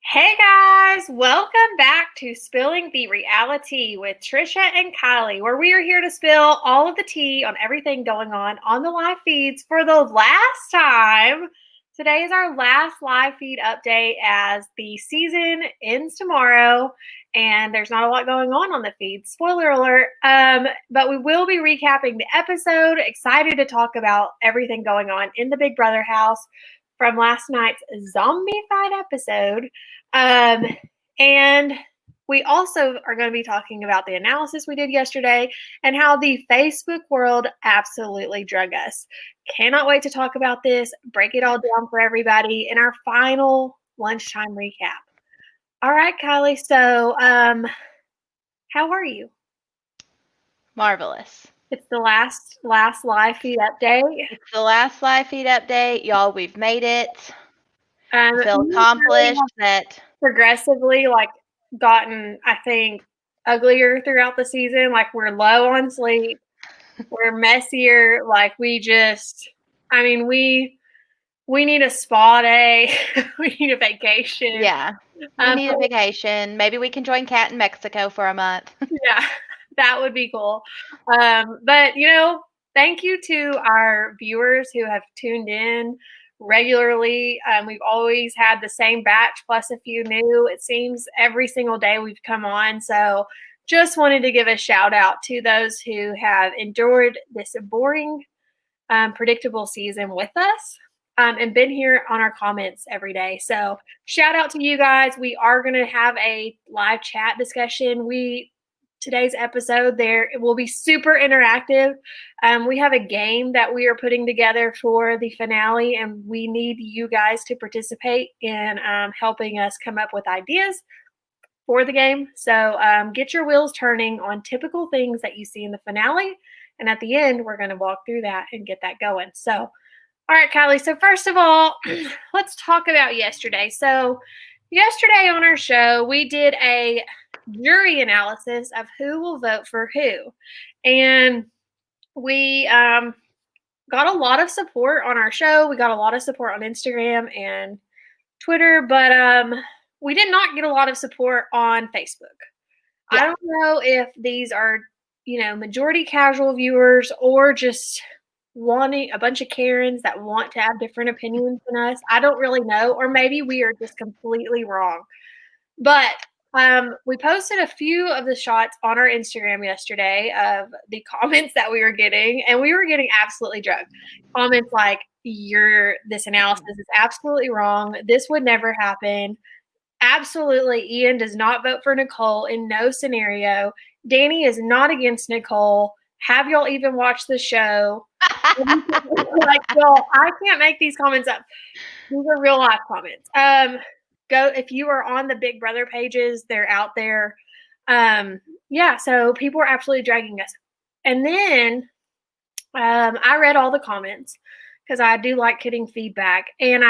Hey guys, welcome back to Spilling the Reality with Trisha and Kiley, where we are here to spill all of the tea on everything going on the live feeds for the last time. Today is our last live feed update as the season ends tomorrow and there's not a lot going on the feed. Spoiler alert. But we will be recapping the episode. Excited to talk about everything going on in the Big Brother house from last night's zombified episode. And we also are going to be talking about the analysis we did yesterday and how the Facebook world absolutely drug us. Cannot wait to talk about this, break it all down for everybody in our final lunchtime recap. All right, Kylie. So, how are you? Marvelous. It's the last live feed update. It's the last live feed update. Y'all, we've made it. I feel accomplished that progressively gotten, I think, uglier throughout the season. Like, we're low on sleep. We're messier. Like, we need a spa day. We need a vacation. Yeah. We need a vacation. Maybe we can join Kat in Mexico for a month. Yeah, that would be cool. But, thank you to our viewers who have tuned in regularly. We've always had the same batch plus a few new. It seems every single day we've come on. So just wanted to give a shout out to those who have endured this boring, predictable season with us. And been here on our comments every day. So shout out to you guys. We are going to have a live chat discussion. Today's episode there, it will be super interactive. We have a game that we are putting together for the finale, and we need you guys to participate in helping us come up with ideas for the game. So get your wheels turning on typical things that you see in the finale. And at the end, we're going to walk through that and get that going. So all right, Kylie. So first of all, let's talk about yesterday. So yesterday on our show, we did a jury analysis of who will vote for who. And we got a lot of support on our show. We got a lot of support on Instagram and Twitter, but we did not get a lot of support on Facebook. Yeah. I don't know if these are, majority casual viewers or just wanting a bunch of Karens that want to have different opinions than us. I don't really know. Or maybe we are just completely wrong. But we posted a few of the shots on our Instagram yesterday of the comments that we were getting, and we were getting absolutely drugged. Comments like, this analysis is absolutely wrong. This would never happen. Absolutely, Ian does not vote for Nicole in no scenario. Danny is not against Nicole. Have y'all even watched the show? I can't make these comments up. These are real life comments. Go if you are on the Big Brother pages, they're out there. So people are absolutely dragging us. And then I read all the comments because I do like getting feedback. And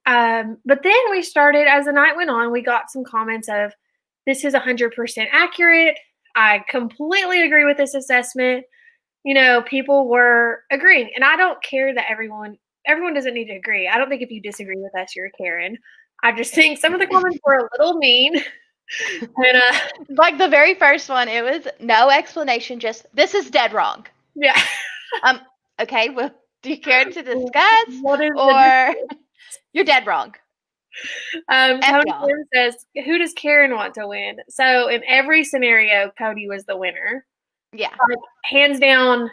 but then we started, as the night went on, we got some comments of, this is 100% accurate. I completely agree with this assessment. People were agreeing. And I don't care that everyone doesn't need to agree. I don't think if you disagree with us, you're a Karen. I just think some of the comments were a little mean. And like the very first one, it was no explanation, just this is dead wrong. Yeah. Okay, well, do you care to discuss? Or you're dead wrong. Tony says, who does Karen want to win? So in every scenario, Cody was the winner. Yeah. Hands down,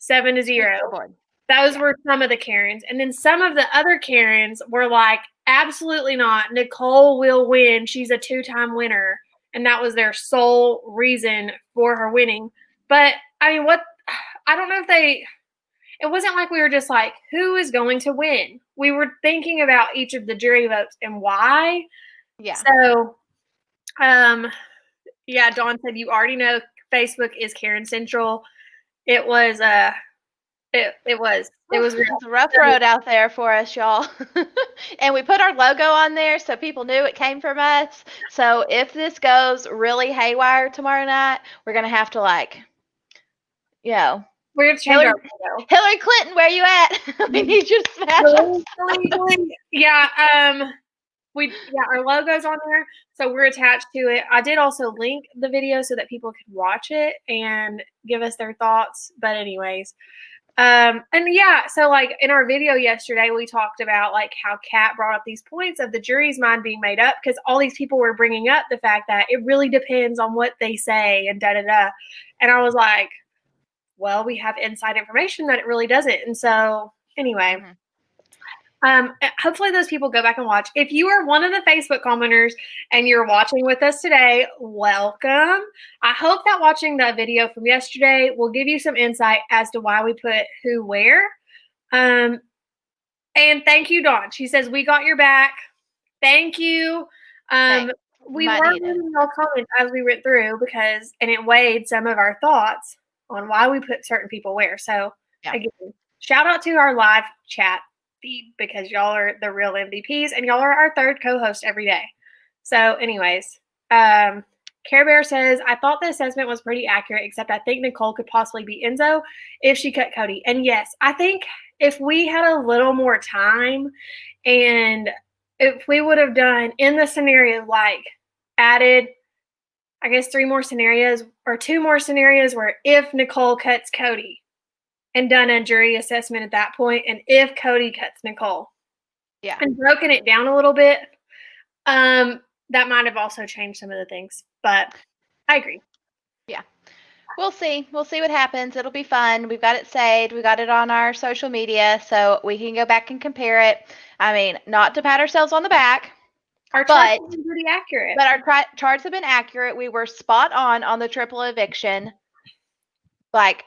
7-0. Those were some of the Karens. And then some of the other Karens were like, absolutely not. Nicole will win. She's a 2-time winner. And that was their sole reason for her winning. But, I mean, I don't know if it wasn't like we were just like, who is going to win? We were thinking about each of the jury votes and why. Yeah. So, Dawn said, you already know Facebook is Karen Central. It was it was a rough road out there for us, y'all. And we put our logo on there so people knew it came from us. So if this goes really haywire tomorrow night, we're gonna have to we're gonna change our logo. Hillary Clinton, where you at? We need you to smash us. Yeah. our logo's on there, so we're attached to it. I did also link the video so that people could watch it and give us their thoughts. But anyways, and yeah, so like in our video yesterday, we talked about like how Kat brought up these points of the jury's mind being made up because all these people were bringing up the fact that it really depends on what they say and da da da. And I was like, well, we have inside information that it really doesn't. And so anyway. Hopefully those people go back and watch. If you are one of the Facebook commenters and you're watching with us today, welcome. I hope that watching the video from yesterday will give you some insight as to why we put who where. And thank you, Dawn. She says, we got your back. Thank you. We were reading all comments as we went through and it weighed some of our thoughts on why we put certain people where. So again, shout out to our live chat feed because y'all are the real MVPs and y'all are our third co-host every day. So anyways, Care Bear says, I thought the assessment was pretty accurate, except I think Nicole could possibly be Enzo if she cut Cody. And yes, I think if we had a little more time and if we would have done in the scenario, like added, I guess 3 more scenarios or 2 more scenarios where if Nicole cuts Cody, and done a jury assessment at that point, and if Cody cuts Nicole. Yeah. And broken it down a little bit, that might have also changed some of the things. But I agree. Yeah. We'll see. We'll see what happens. It'll be fun. We've got it saved. We got it on our social media, so we can go back and compare it. I mean, not to pat ourselves on the back. Our charts have been pretty accurate. But our charts have been accurate. We were spot on the triple eviction. Like,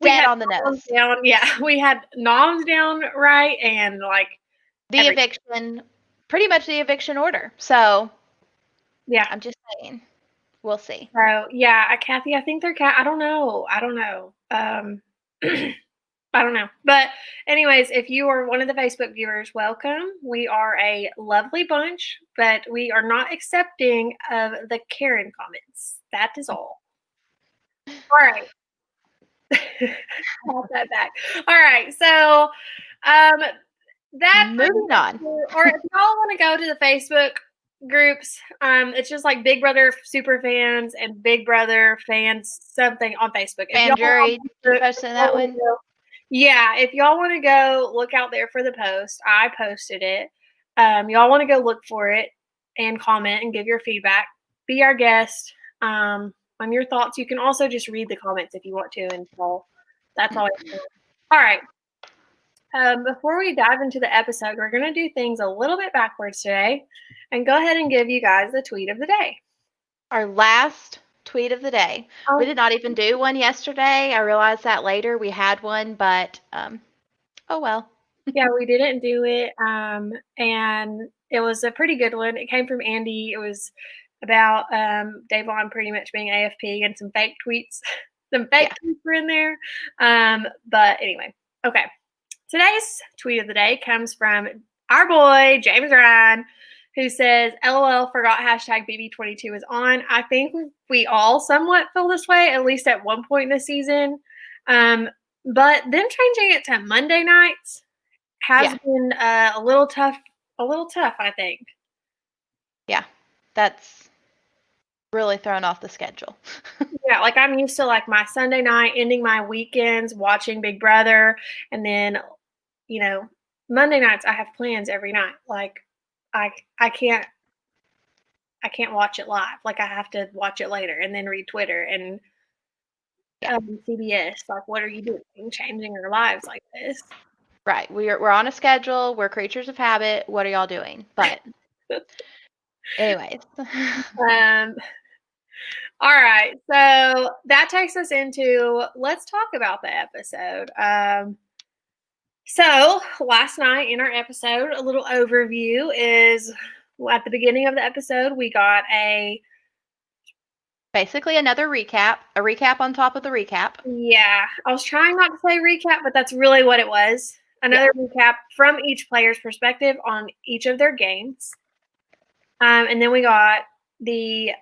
dead on the nose. Down, yeah, we had noms down right and like the eviction, pretty much the eviction order. So yeah, I'm just saying, we'll see. So yeah, Kathy, I think they're I don't know. I don't know. But anyways, if you are one of the Facebook viewers, welcome. We are a lovely bunch, but we are not accepting of the Karen comments. That is all. All right. That back. All right, so that moving on. Or if y'all want to go to the Facebook groups, it's just like Big Brother super fans and Big Brother fans something on Facebook. Fan jury posting that one. Yeah, if y'all want to go look out there for the post, I posted it. Y'all want to go look for it and comment and give your feedback. Be our guest. On your thoughts. You can also just read the comments if you want to, and so that's all. All right. Before we dive into the episode, we're going to do things a little bit backwards today and go ahead and give you guys the tweet of the day. Our last tweet of the day. We did not even do one yesterday. I realized that later. We had one, but oh well. Yeah, we didn't do it, and it was a pretty good one. It came from Andy. It was about Davon pretty much being AFP and some fake tweets. Some fake tweets were in there. But anyway, okay. Today's tweet of the day comes from our boy, James Ryan, who says, LOL, forgot hashtag BB22 is on. I think we all somewhat feel this way, at least at one point in the season. But them changing it to Monday nights has been a little tough, I think. Yeah, that's really thrown off the schedule. Yeah, like I'm used to like my Sunday night, ending my weekends, watching Big Brother, and then, Monday nights I have plans every night. Like I can't watch it live. Like I have to watch it later and then read Twitter and CBS. Like, what are you doing? Changing our lives like this? Right. We're on a schedule. We're creatures of habit. What are y'all doing? But anyways. All right. So that takes us into, let's talk about the episode. So last night in our episode, a little overview is at the beginning of the episode, we got basically another recap, a recap on top of the recap. Yeah. I was trying not to say recap, but that's really what it was. Another recap from each player's perspective on each of their games. And then we got the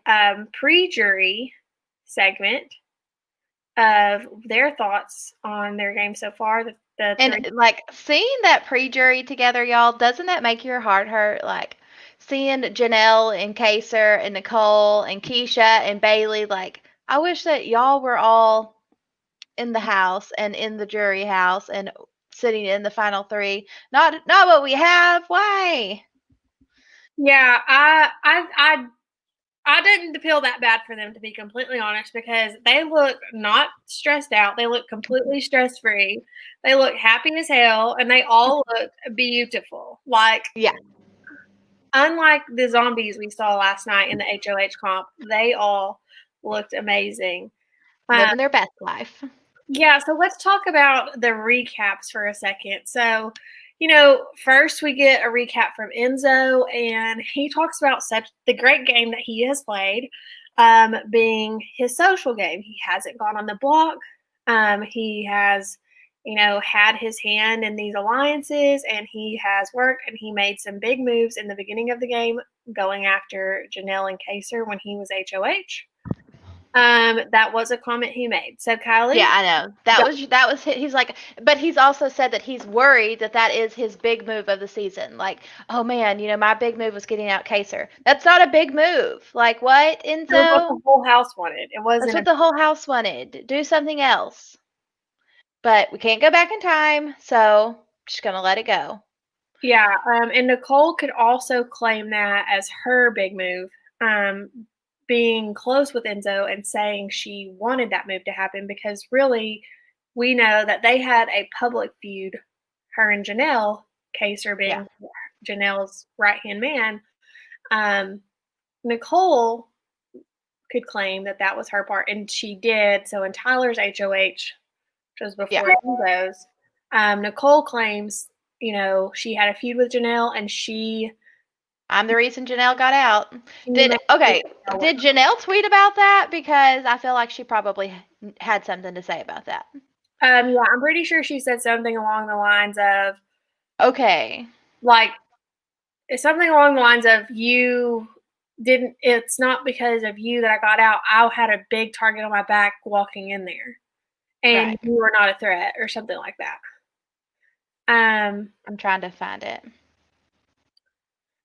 pre-jury segment of their thoughts on their game so far. And like seeing that pre-jury together, y'all, doesn't that make your heart hurt? Like seeing Janelle and Kaser and Nicole and Keisha and Bailey, like, I wish that y'all were all in the house and in the jury house and sitting in the final three. Not what we have. Why? Yeah, I didn't feel that bad for them, to be completely honest, because they look not stressed out. They look completely stress free. They look happy as hell, and they all look beautiful. Like, Yeah. unlike the zombies we saw last night in the HOH comp, they all looked amazing. Living their best life. Yeah, so let's talk about the recaps for a second. So, first we get a recap from Enzo, and he talks about the great game that he has played, being his social game. He hasn't gone on the block. He has, had his hand in these alliances, and he has worked, and he made some big moves in the beginning of the game, going after Janelle and Kaser when he was HOH. That was a comment he made. So, Kylie? Yeah, I know. That was he's like, but he's also said that he's worried that is his big move of the season. Like, oh man, my big move was getting out Kaser. That's not a big move. Like, what, Enzo? That's what the whole house wanted. It wasn't. That's what the whole house wanted. Do something else. But we can't go back in time, so just gonna let it go. Yeah, and Nicole could also claim that as her big move, being close with Enzo and saying she wanted that move to happen, because really, we know that they had a public feud, her and Janelle, Kaser being Janelle's right-hand man. Nicole could claim that was her part, and she did. So in Tyler's HOH, which was before Enzo's, Nicole claims, she had a feud with Janelle, and I'm the reason Janelle got out. Did Janelle tweet about that? Because I feel like she probably had something to say about that. Yeah, I'm pretty sure she said something along the lines of, okay, like, something along the lines of, it's not because of you that I got out. I had a big target on my back walking in there, and you were not a threat, or something like that. I'm trying to find it.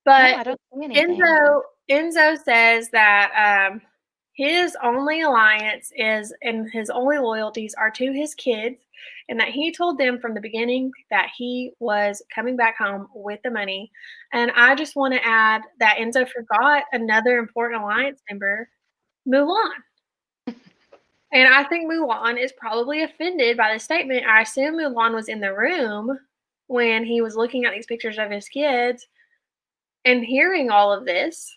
But no, I don't see anything. Enzo says that his only alliance and his only loyalties are to his kids, and that he told them from the beginning that he was coming back home with the money. And I just want to add that Enzo forgot another important alliance member, Mulan. And I think Mulan is probably offended by the statement. I assume Mulan was in the room when he was looking at these pictures of his kids and hearing all of this.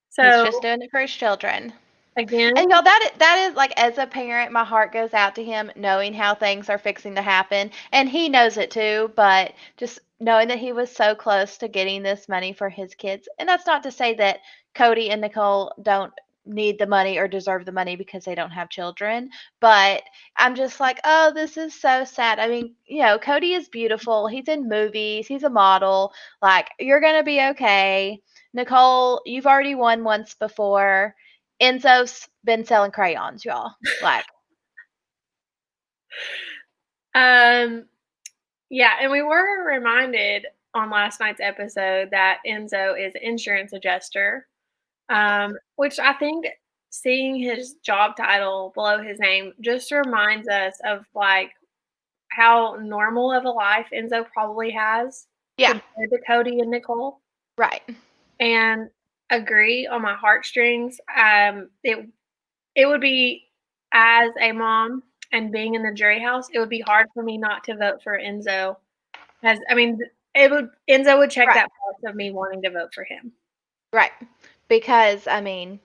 So he's just doing it for his children. Again. And y'all, that is, like, as a parent, my heart goes out to him, knowing how things are fixing to happen. And he knows it too, but just knowing that he was so close to getting this money for his kids. And that's not to say that Cody and Nicole don't need the money or deserve the money because they don't have children. But I'm just like, oh, this is so sad. I mean, Cody is beautiful. He's in movies. He's a model. Like, you're going to be okay. Nicole, you've already won once before. Enzo's been selling crayons, y'all. Like. Yeah, and we were reminded on last night's episode that Enzo is an insurance adjuster, which I think seeing his job title below his name just reminds us of, like, how normal of a life Enzo probably has compared to Cody and Nicole. Right. And agree on my heartstrings. It would be, as a mom and being in the jury house, it would be hard for me not to vote for Enzo. Enzo would check that box of me wanting to vote for him. Right. Because, I mean,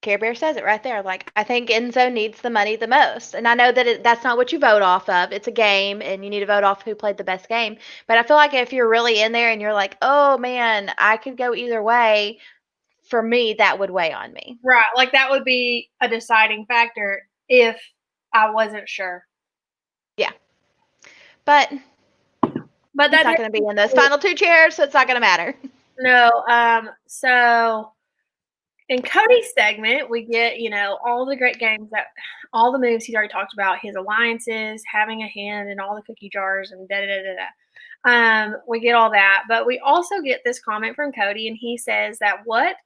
Care Bear says it right there. Like, I think Enzo needs the money the most. And I know that that's not what you vote off of. It's a game, and you need to vote off who played the best game. But I feel like if you're really in there and you're like, oh, man, I could go either way, for me, that would weigh on me. Right. Like, that would be a deciding factor if I wasn't sure. Yeah. But that's not going to be in those final two chairs, so it's not going to matter. No. So in Cody's segment, we get, all the great games, all the moves he's already talked about, his alliances, having a hand in all the cookie jars, and da-da-da-da-da. We get all that, but we also get this comment from Cody, and he says that what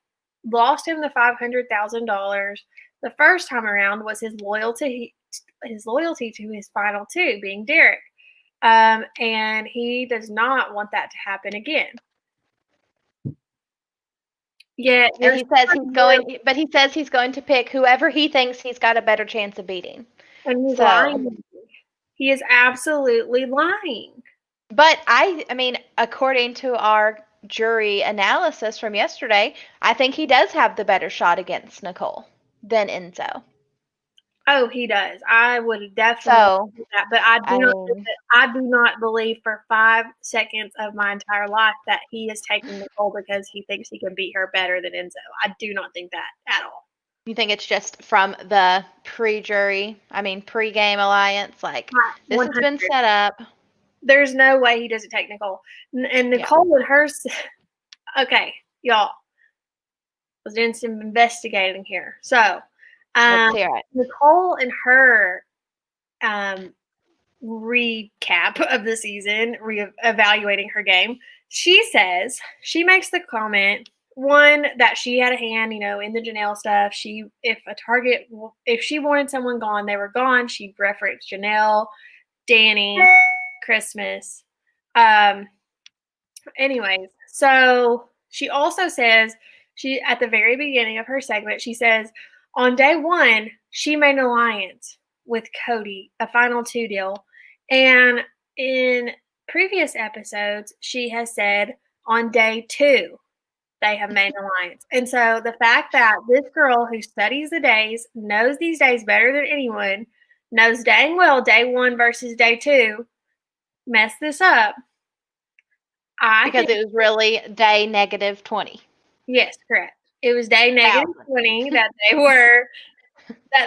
lost him the $500,000 the first time around was his loyalty to his final two, being Derek. And he does not want that to happen again. Yeah, and he says he's going to pick whoever he thinks he's got a better chance of beating. And he's lying. He is absolutely lying. But I mean, according to our jury analysis from yesterday, I think he does have the better shot against Nicole than Enzo. Oh, he does. I would definitely do that, but I do not believe for 5 seconds of my entire life that he is taking Nicole because he thinks he can beat her better than Enzo. I do not think that at all. You think it's just from the pre-game alliance? Like, this 100. Has been set up. There's no way he doesn't take Nicole. And Nicole and her... Okay, y'all. I was doing some investigating here. So... Let's hear it. Nicole and her recap of the season, evaluating her game, she says, she makes the comment, one, that she had a hand, in the Janelle stuff. If she wanted someone gone, they were gone. She referenced Janelle, Danny, Christmas. Anyways, so she also says, at the very beginning of her segment, she says, on day one, she made an alliance with Cody, a final two deal. And in previous episodes, she has said on day two, they have made an alliance. And so the fact that this girl who studies the days, knows these days better than anyone, knows dang well day one versus day two, messed this up. Because it was really day negative 20. Yes, correct. It was day negative 20 that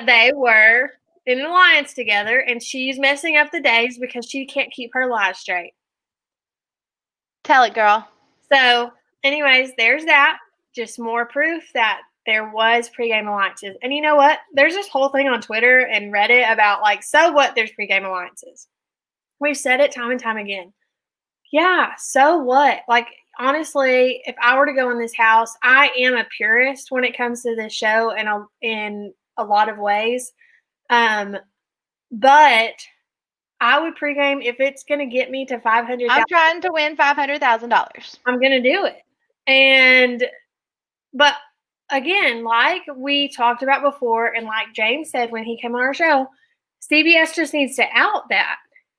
they were in an alliance together, and she's messing up the days because she can't keep her lies straight. Tell it, girl. So, anyways, there's that. Just more proof that there was pregame alliances. And you know what? There's this whole thing on Twitter and Reddit about, so what? There's pregame alliances. We've said it time and time again. Yeah, so what? Honestly, if I were to go in this house, I am a purist when it comes to this show in a lot of ways. But I would pregame if it's going to get me to $500,000. I'm trying to win $500,000. I'm going to do it. But again, like we talked about before, and like James said when he came on our show, CBS just needs to out that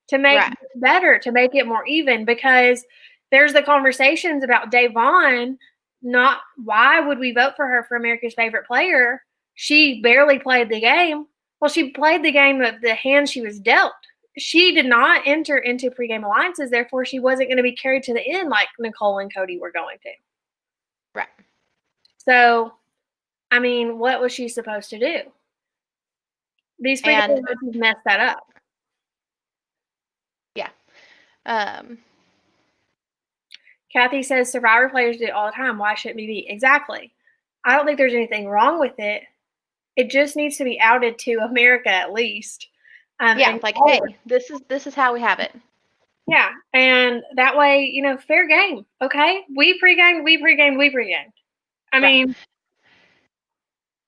to make it better, to make it more even, because there's the conversations about Davon. Not why would we vote for her for America's favorite player? She barely played the game. Well, she played the game of the hand she was dealt. She did not enter into pregame alliances. Therefore, she wasn't going to be carried to the end like Nicole and Cody were going to. Right. So, I mean, what was she supposed to do? These pregame alliances messed that up. Yeah. Kathy says Survivor players do it all the time. Why shouldn't we be? Exactly. I don't think there's anything wrong with it. It just needs to be outed to America at least. Hey, this is how we have it. Yeah, and that way, fair game. Okay, we pregame. I mean.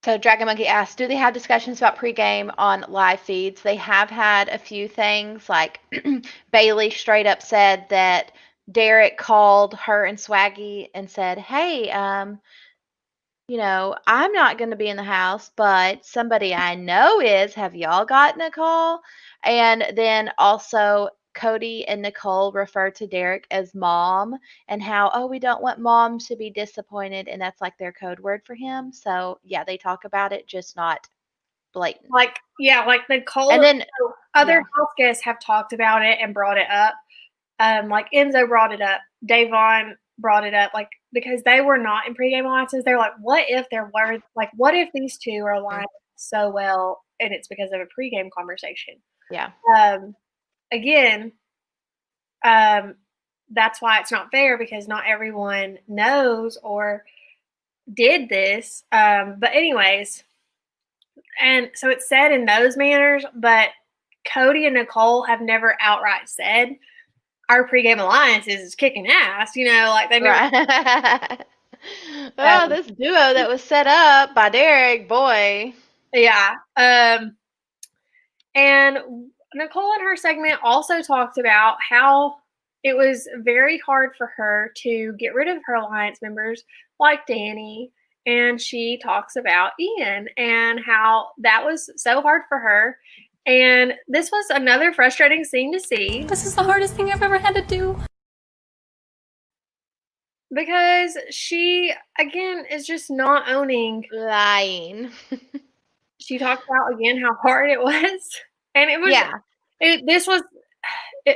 So Dragon Monkey asked, do they have discussions about pregame on live feeds? They have had a few things, like Bailey straight up said that Derek called her and Swaggy and said, hey, I'm not going to be in the house, but somebody I know is. Have y'all gotten a call? And then also Cody and Nicole refer to Derek as mom, and how, we don't want mom to be disappointed, and that's like their code word for him. So yeah, they talk about it, just not blatant. Like Nicole and then other house guests have talked about it and brought it up. Like Enzo brought it up, Davon brought it up, because they were not in pregame alliances. They're like, what if what if these two are aligned so well and it's because of a pregame conversation? Yeah. Again, that's why it's not fair, because not everyone knows or did this. But anyways, and so it's said in those manners, but Cody and Nicole have never outright said, our pregame alliance is kicking ass, like they never. Right. Oh, this duo that was set up by Derek, boy. Yeah. And Nicole in her segment also talked about how it was very hard for her to get rid of her alliance members like Danny. And she talks about Ian and how that was so hard for her. And this was another frustrating scene to see. This is the hardest thing I've ever had to do. Because she, again, is just not owning. Lying. She talked about, again, how hard it was. And it was,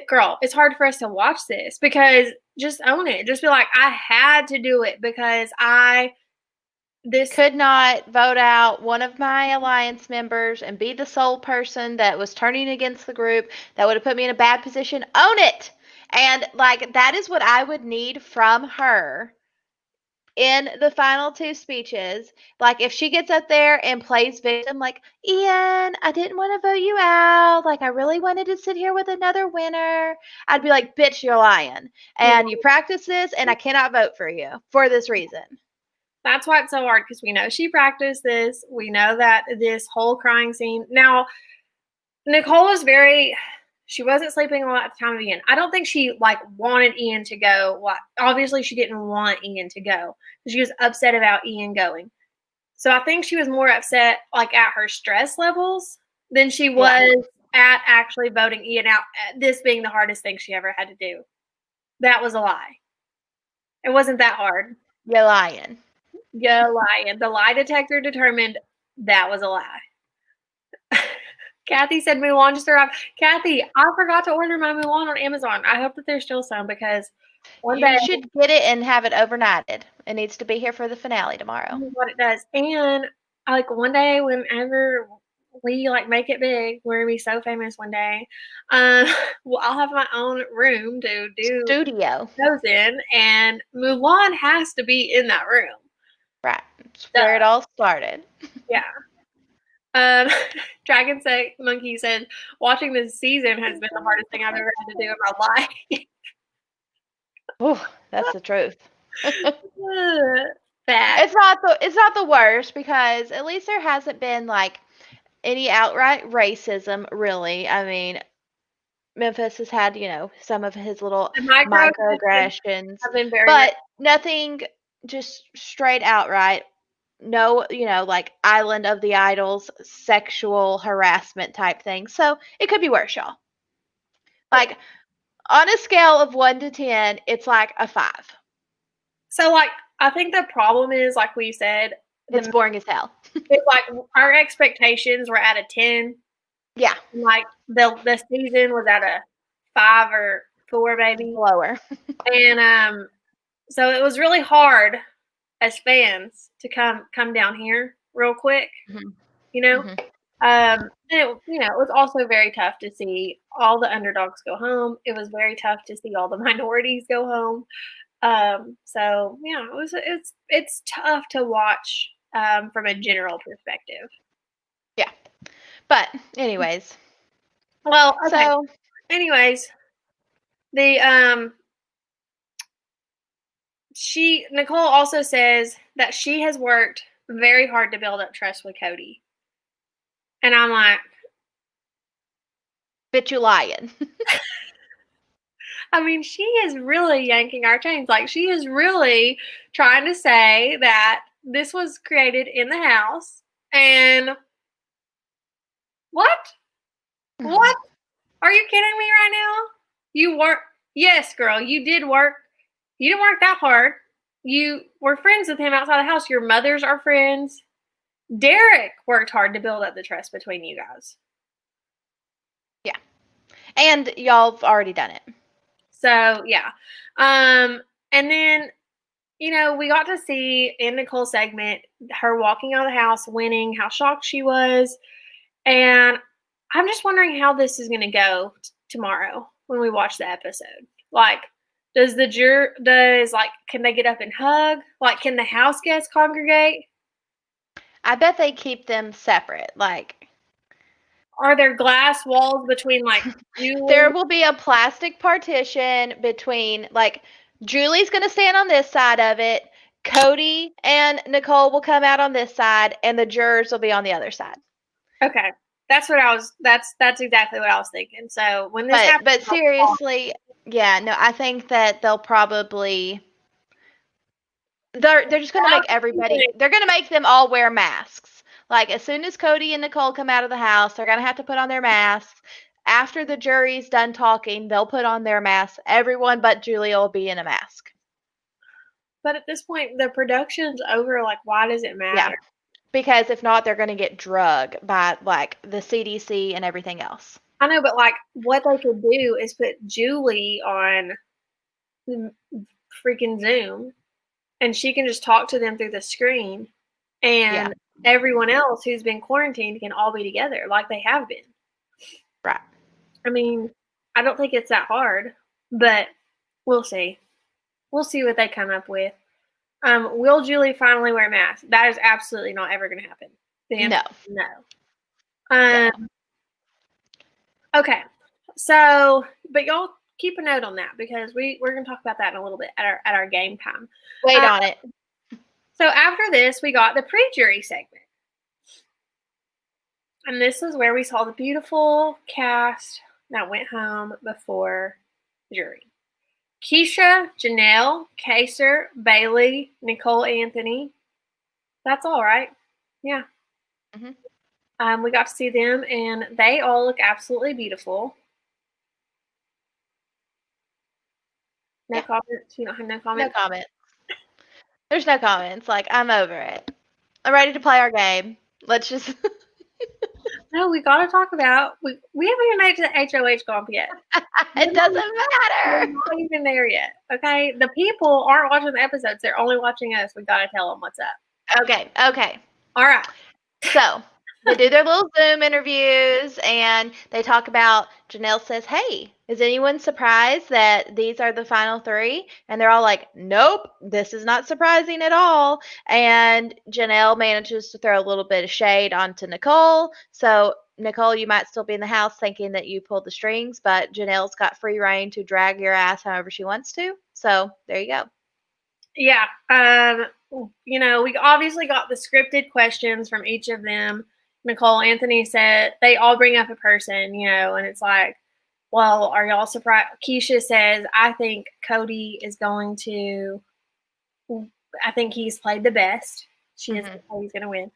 girl, it's hard for us to watch this because just own it. Just be like, I had to do it because could not vote out one of my alliance members and be the sole person that was turning against the group. That would have put me in a bad position. Own it. And that is what I would need from her in the final two speeches. If she gets up there and plays victim, Ian, I didn't want to vote you out. I really wanted to sit here with another winner. I'd be like, bitch, you're lying. And you practice this, and I cannot vote for you for this reason. That's why it's so hard, because we know she practiced this. We know that this whole crying scene. Now, Nicole was she wasn't sleeping a lot at the time of Ian. I don't think she wanted Ian to go. Obviously, she didn't want Ian to go. She was upset about Ian going. So I think she was more upset at her stress levels than she was at actually voting Ian out. This being the hardest thing she ever had to do. That was a lie. It wasn't that hard. You're lying. You're lying. The lie detector determined that was a lie. Kathy said Mulan just arrived. Kathy, I forgot to order my Mulan on Amazon. I hope that there's still some because you should get it and have it overnighted. It needs to be here for the finale tomorrow. What it does. And one day whenever we make it big, we're gonna be so famous one day. Well, I'll have my own room to do studio shows in, and Mulan has to be in that room. Right. It's where it all started. Yeah. Dragon Monkey said, watching this season has been the hardest thing I've ever had to do in my life. Oh, that's the truth. Bad. It's not the worst, because at least there hasn't been any outright racism, really. I mean, Memphis has had, some of his little microaggressions, but nothing just straight outright. No, Island of the Idols, sexual harassment type thing. So it could be worse, y'all. On a scale of 1 to 10, it's a 5. So, I think the problem is, we said, it's boring as hell. It's our expectations were at a 10. Yeah. The season was at a 5 or 4, maybe. Lower. And so it was really hard as fans to come down here real quick, Mm-hmm. And it was also very tough to see all the underdogs go home. It was very tough to see all the minorities go home. So yeah, it's tough to watch from a general perspective. Yeah, but anyways. Well, okay. So anyways, Nicole also says that she has worked very hard to build up trust with Cody. And I'm like, bitch, you lying. I mean, she is really yanking our chains. She is really trying to say that this was created in the house. And what? What? Are you kidding me right now? You work. Yes, girl, you did work. You didn't work that hard. You were friends with him outside the house. Your mothers are friends. Derek worked hard to build up the trust between you guys. Yeah. And y'all have already done it. So, yeah. And then, we got to see in Nicole's segment her walking out of the house, winning, how shocked she was. And I'm just wondering how this is going to go tomorrow when we watch the episode. Does can they get up and hug? Can the house guests congregate? I bet they keep them separate. Are there glass walls between like Julie? There will be a plastic partition between, like, Julie's going to stand on this side of it. Cody and Nicole will come out on this side, and the jurors will be on the other side. Okay. That's what I was, that's exactly what I was thinking. So when this happens. But seriously, yeah, no, I think that they'll probably, they're just going to make everybody, they're going to make them all wear masks. Like, as soon as Cody and Nicole come out of the house, they're going to have to put on their masks. After the jury's done talking, they'll put on their masks. Everyone but Julia will be in a mask. But at this point, the production's over. Like, why does it matter? Yeah, because if not, they're going to get drugged by, like, the CDC and everything else. I know, but, like, what they could do is put Julie on freaking Zoom, and she can just talk to them through the screen, and everyone else who's been quarantined can all be together like they have been. Right. I mean, I don't think it's that hard, but we'll see. We'll see what they come up with. Will Julie finally wear a mask? That is absolutely not ever going to happen. No. Okay. So, but y'all keep a note on that because we're going to talk about that in a little bit at our game time. Wait on it. So after this, we got the pre-jury segment. And this is where we saw the beautiful cast that went home before jury. Keisha, Janelle, Kaser, Bailey, Nicole, Anthony. That's all right. Yeah. Mm-hmm. We got to see them, and they all look absolutely beautiful. No comments? You don't have no comments? No comments. There's no comments. Like, I'm over it. I'm ready to play our game. Let's just... No, we got to talk about... We haven't even made it to the HOH comp yet. It doesn't matter. We're not even there yet, okay? The people aren't watching the episodes. They're only watching us. We got to tell them what's up. Okay. All right. So, they do their little Zoom interviews, and they talk about, Janelle says, hey, is anyone surprised that these are the final three? And they're all like, nope, this is not surprising at all. And Janelle manages to throw a little bit of shade onto Nicole. So, Nicole, you might still be in the house thinking that you pulled the strings, but Janelle's got free reign to drag your ass however she wants to. So, there you go. Yeah. We obviously got the scripted questions from each of them. Nicole, Anthony said they all bring up a person, and it's like, well, are y'all surprised? Keisha says, I think Cody is going to, I think he's played the best. She doesn't think he's going to win.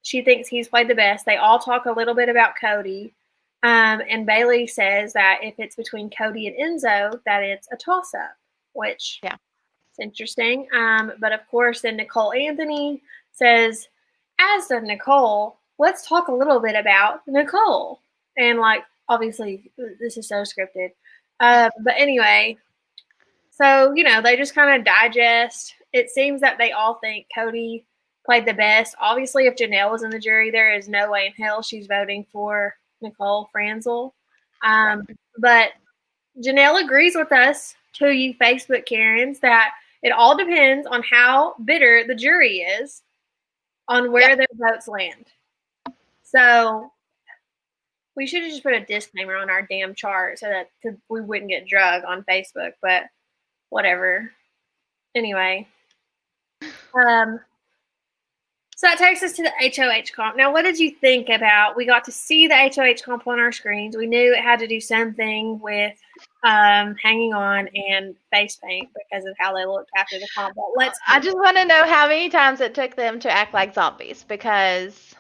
She thinks he's played the best. They all talk a little bit about Cody. And Bailey says that if it's between Cody and Enzo, that it's a toss-up, which it's interesting. But of course, then Nicole Anthony says, as of Nicole, let's talk a little bit about Nicole. And, like, obviously, this is so scripted. But anyway, so, they just kind of digest. It seems that they all think Cody played the best. Obviously, if Janelle was in the jury, there is no way in hell she's voting for Nicole Franzel. But Janelle agrees with us, to you Facebook Karens, that it all depends on how bitter the jury is on where their votes land. So we should have just put a disclaimer on our damn chart so that we wouldn't get drugged on Facebook, but whatever. Anyway. So that takes us to the HOH comp. Now, what did you think about, we got to see the HOH comp on our screens. We knew it had to do something with hanging on and face paint because of how they looked after the comp. But I just want to know how many times it took them to act like zombies, because...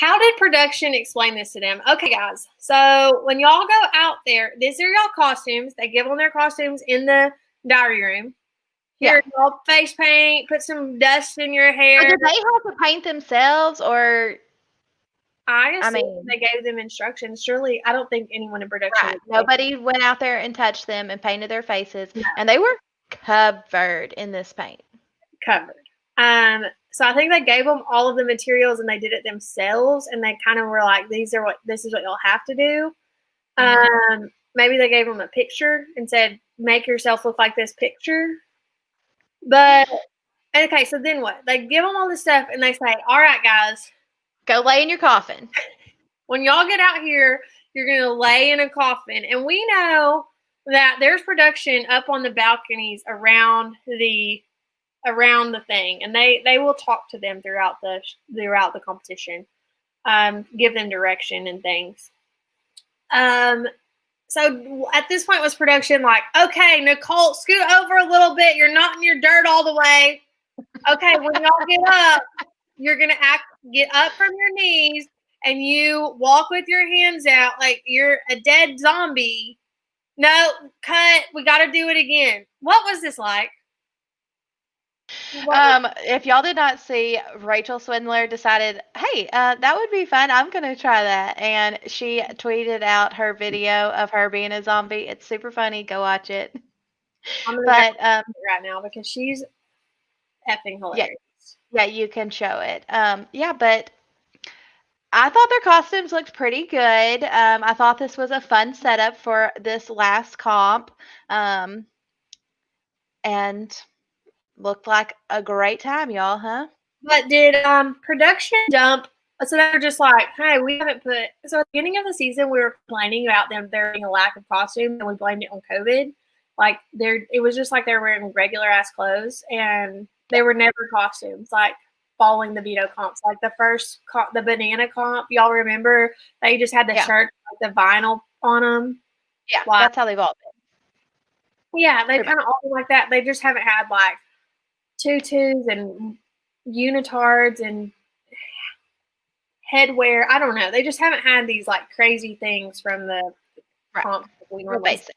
How did production explain this to them? Okay, guys. So when y'all go out there, these are y'all costumes. They give them their costumes in the diary room. Here, y'all face paint, put some dust in your hair. So did they have to paint themselves, or? I mean, they gave them instructions. Surely, I don't think anyone in production. Right. Nobody went out there and touched them and painted their faces, and they were covered in this paint. Covered. So I think they gave them all of the materials and they did it themselves, and they kind of were like, this is what y'all have to do. Maybe they gave them a picture and said, make yourself look like this picture. But okay, so then what? They give them all this stuff and they say, all right, guys, go lay in your coffin. When y'all get out here, you're going to lay in a coffin. And we know that there's production up on the balconies around the thing, and they will talk to them throughout the competition, give them direction and things. So at this point was production like, okay, Nicole, scoot over a little bit. You're not in your dirt all the way. Okay, when y'all get up, you're gonna get up from your knees and you walk with your hands out like you're a dead zombie. No, cut. We got to do it again. What was this like? If y'all did not see, Rachel Swindler decided, hey, that would be fun. I'm going to try that. And she tweeted out her video of her being a zombie. It's super funny. Go watch it. I'm going to right now because she's effing hilarious. Yeah, you can show it. But I thought their costumes looked pretty good. I thought this was a fun setup for this last comp. And looked like a great time, y'all, huh? But did production dump? So they were just like, hey, we haven't put. So at the beginning of the season, we were complaining about there being a lack of costumes, and we blamed it on COVID. Like it was just like they were wearing regular ass clothes, and they were never costumes. Like following the veto comps, like the first the banana comp, y'all remember? They just had the shirt, like the vinyl on them. Yeah, that's how they've all been. Yeah, they kind of all been like that. They just haven't had like tutus and unitards and headwear. I don't know. They just haven't had these like crazy things from the comp. Basic.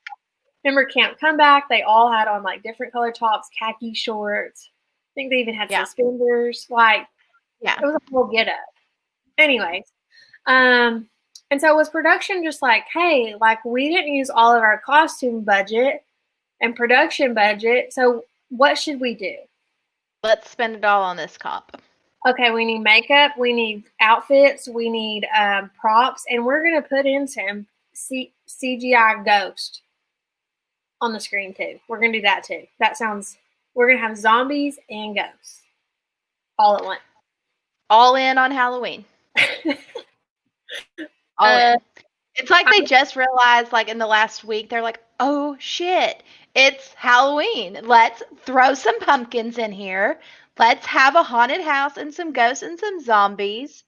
Remember Camp Comeback? They all had on like different color tops, khaki shorts. I think they even had suspenders. Like, it was a whole get up. Anyways, and so was production just like, hey, like we didn't use all of our costume budget and production budget, so what should we do? Let's spend it all on this comp. Okay, we need makeup, we need outfits, we need props, and we're going to put in some CGI ghost on the screen too. We're going to do that too. We're going to have zombies and ghosts all at once. All in on Halloween. All in. It's like they just realized, like in the last week, they're like, oh shit, it's Halloween. Let's throw some pumpkins in here. Let's have a haunted house and some ghosts and some zombies.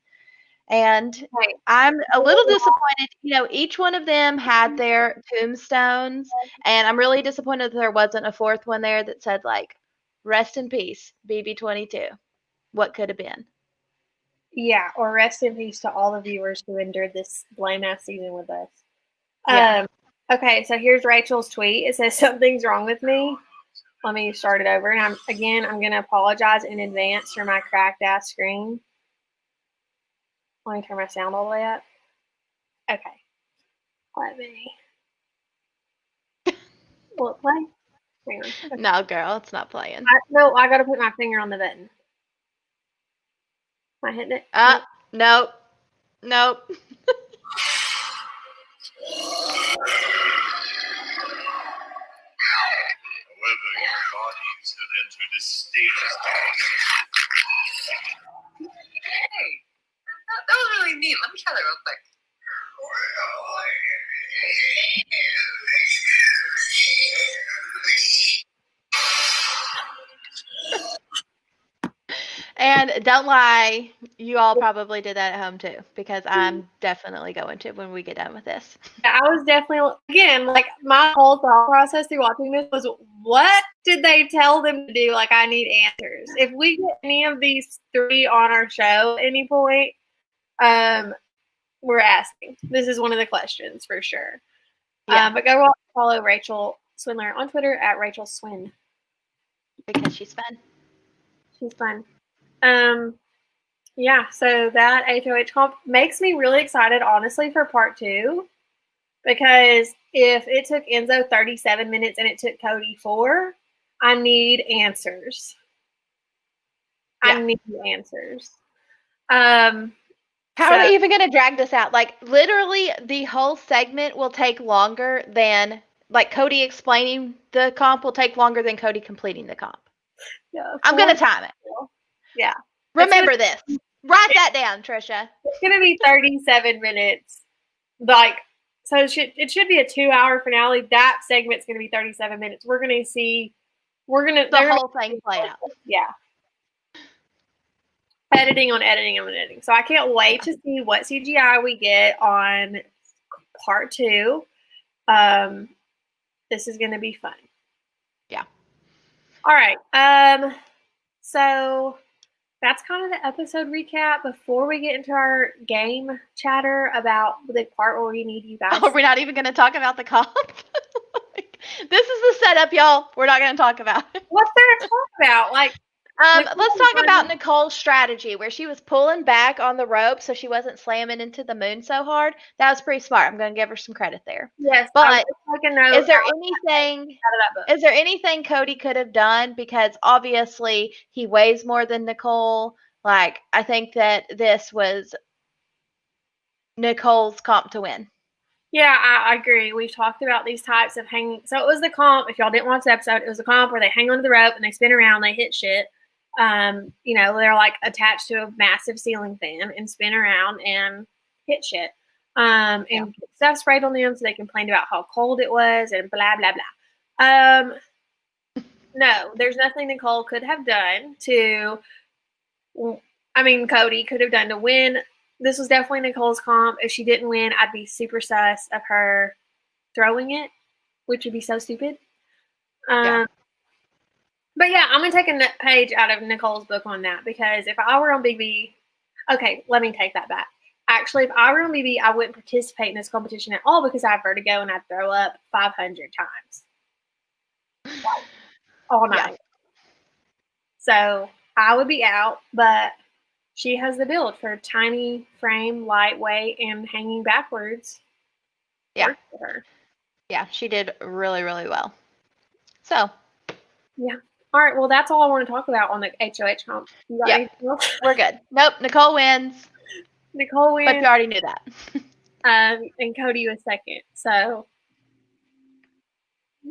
And I'm a little disappointed. You know, each one of them had their tombstones, and I'm really disappointed that there wasn't a fourth one there that said, like, rest in peace, BB22. What could have been? Yeah, or rest in peace to all the viewers who endured this blame-ass season with us. Okay, so here's Rachel's tweet. It says, something's wrong with me. Let me start it over. And I'm going to apologize in advance for my cracked-ass screen. Let me turn my sound all the way up. Okay. Let me. Will it play? Hang on. Okay. No, girl, it's not playing. I got to put my finger on the button. Am I hitting it? Nope. Nope. However, your bodies have entered a state of Hey, that was really neat. Let me try that real quick. And don't lie, you all probably did that at home too, because I'm definitely going to when we get done with this. I was definitely, again, like my whole thought process through watching this was, what did they tell them to do? Like, I need answers. If we get any of these three on our show at any point, we're asking. This is one of the questions for sure. Yeah. But go follow Rachel Swindler on Twitter at Rachel Swin. Because she's fun. She's fun. Yeah, so that HOH comp makes me really excited, honestly, for part 2. Because if it took Enzo 37 minutes and it took Cody 4, I need answers. Yeah. I need answers. How are they even going to drag this out? Like, literally, the whole segment will take longer than, like, Cody explaining the comp will take longer than Cody completing the comp. Yeah, I'm going to time it. Yeah. Remember this. Write that down, Trisha. It's going to be 37 minutes. Like, so it should be a 2-hour finale. That segment's going to be 37 minutes. We're going to see. The whole thing play out. Yeah. Editing on editing on editing. So I can't wait to see what CGI we get on part 2. This is going to be fun. Yeah. All right. So that's kind of the episode recap. Before we get into our game chatter about the part where we need you guys. Oh, we're not even going to talk about the comp? This is the setup, y'all. We're not going to talk about it. What's there to talk about? Like, let's talk about Nicole's strategy where she was pulling back on the rope so she wasn't slamming into the moon so hard. That was pretty smart. I'm going to give her some credit there. Yes, but is there anything Cody could have done? Because obviously he weighs more than Nicole. Like, I think that this was Nicole's comp to win. Yeah, I agree. We've talked about these types of hanging. So it was the comp. If y'all didn't watch the episode, it was the comp where they hang onto the rope and they spin around, they hit shit. They're like attached to a massive ceiling fan and spin around and hit shit. And get stuff sprayed on them so they complained about how cold it was and blah, blah, blah. No, there's nothing Nicole could have done Cody could have done to win. This was definitely Nicole's comp. If she didn't win, I'd be super sus of her throwing it, which would be so stupid. But yeah, I'm going to take a page out of Nicole's book on that because if I were on BB, okay, let me take that back. Actually, if I were on BB, I wouldn't participate in this competition at all because I have vertigo and I'd throw up 500 times. Like, all night. Yeah. So I would be out, but she has the build for tiny frame, lightweight, and hanging backwards. Yeah. Yeah, she did really, really well. So. Yeah. All right. Well, that's all I want to talk about on the HOH comp. Yeah. We're good. Nope. Nicole wins. Nicole wins. But you already knew that. And Cody was second. So.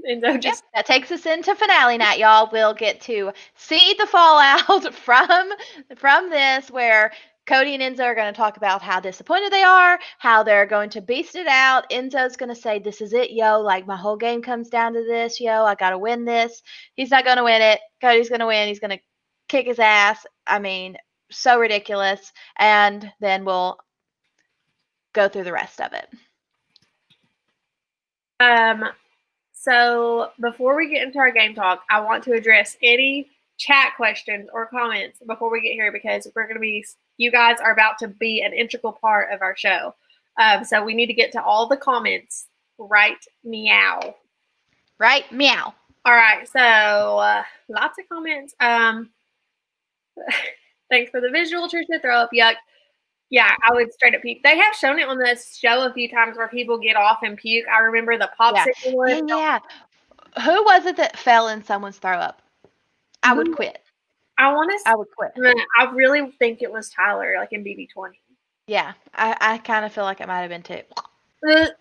Enzo just. That takes us into finale night, y'all. We'll get to see the fallout from this where Cody and Enzo are going to talk about how disappointed they are, how they're going to beast it out. Enzo's going to say, this is it, yo. Like, my whole game comes down to this, yo. I got to win this. He's not going to win it. Cody's going to win. He's going to kick his ass. I mean, so ridiculous. And then we'll go through the rest of it. So before we get into our game talk, I want to address any chat questions or comments before we get here because you guys are about to be an integral part of our show. So we need to get to all the comments right meow. Right meow. All right. So lots of comments. Thanks for the visual, Trisha. Throw up, yuck. Yeah, I would straight up puke. They have shown it on this show a few times where people get off and puke. I remember the popsicle one. Yeah. Who was it that fell in someone's throw up? I would quit. I would quit. I really think it was Tyler, like in BB20. Yeah, I kind of feel like it might have been too.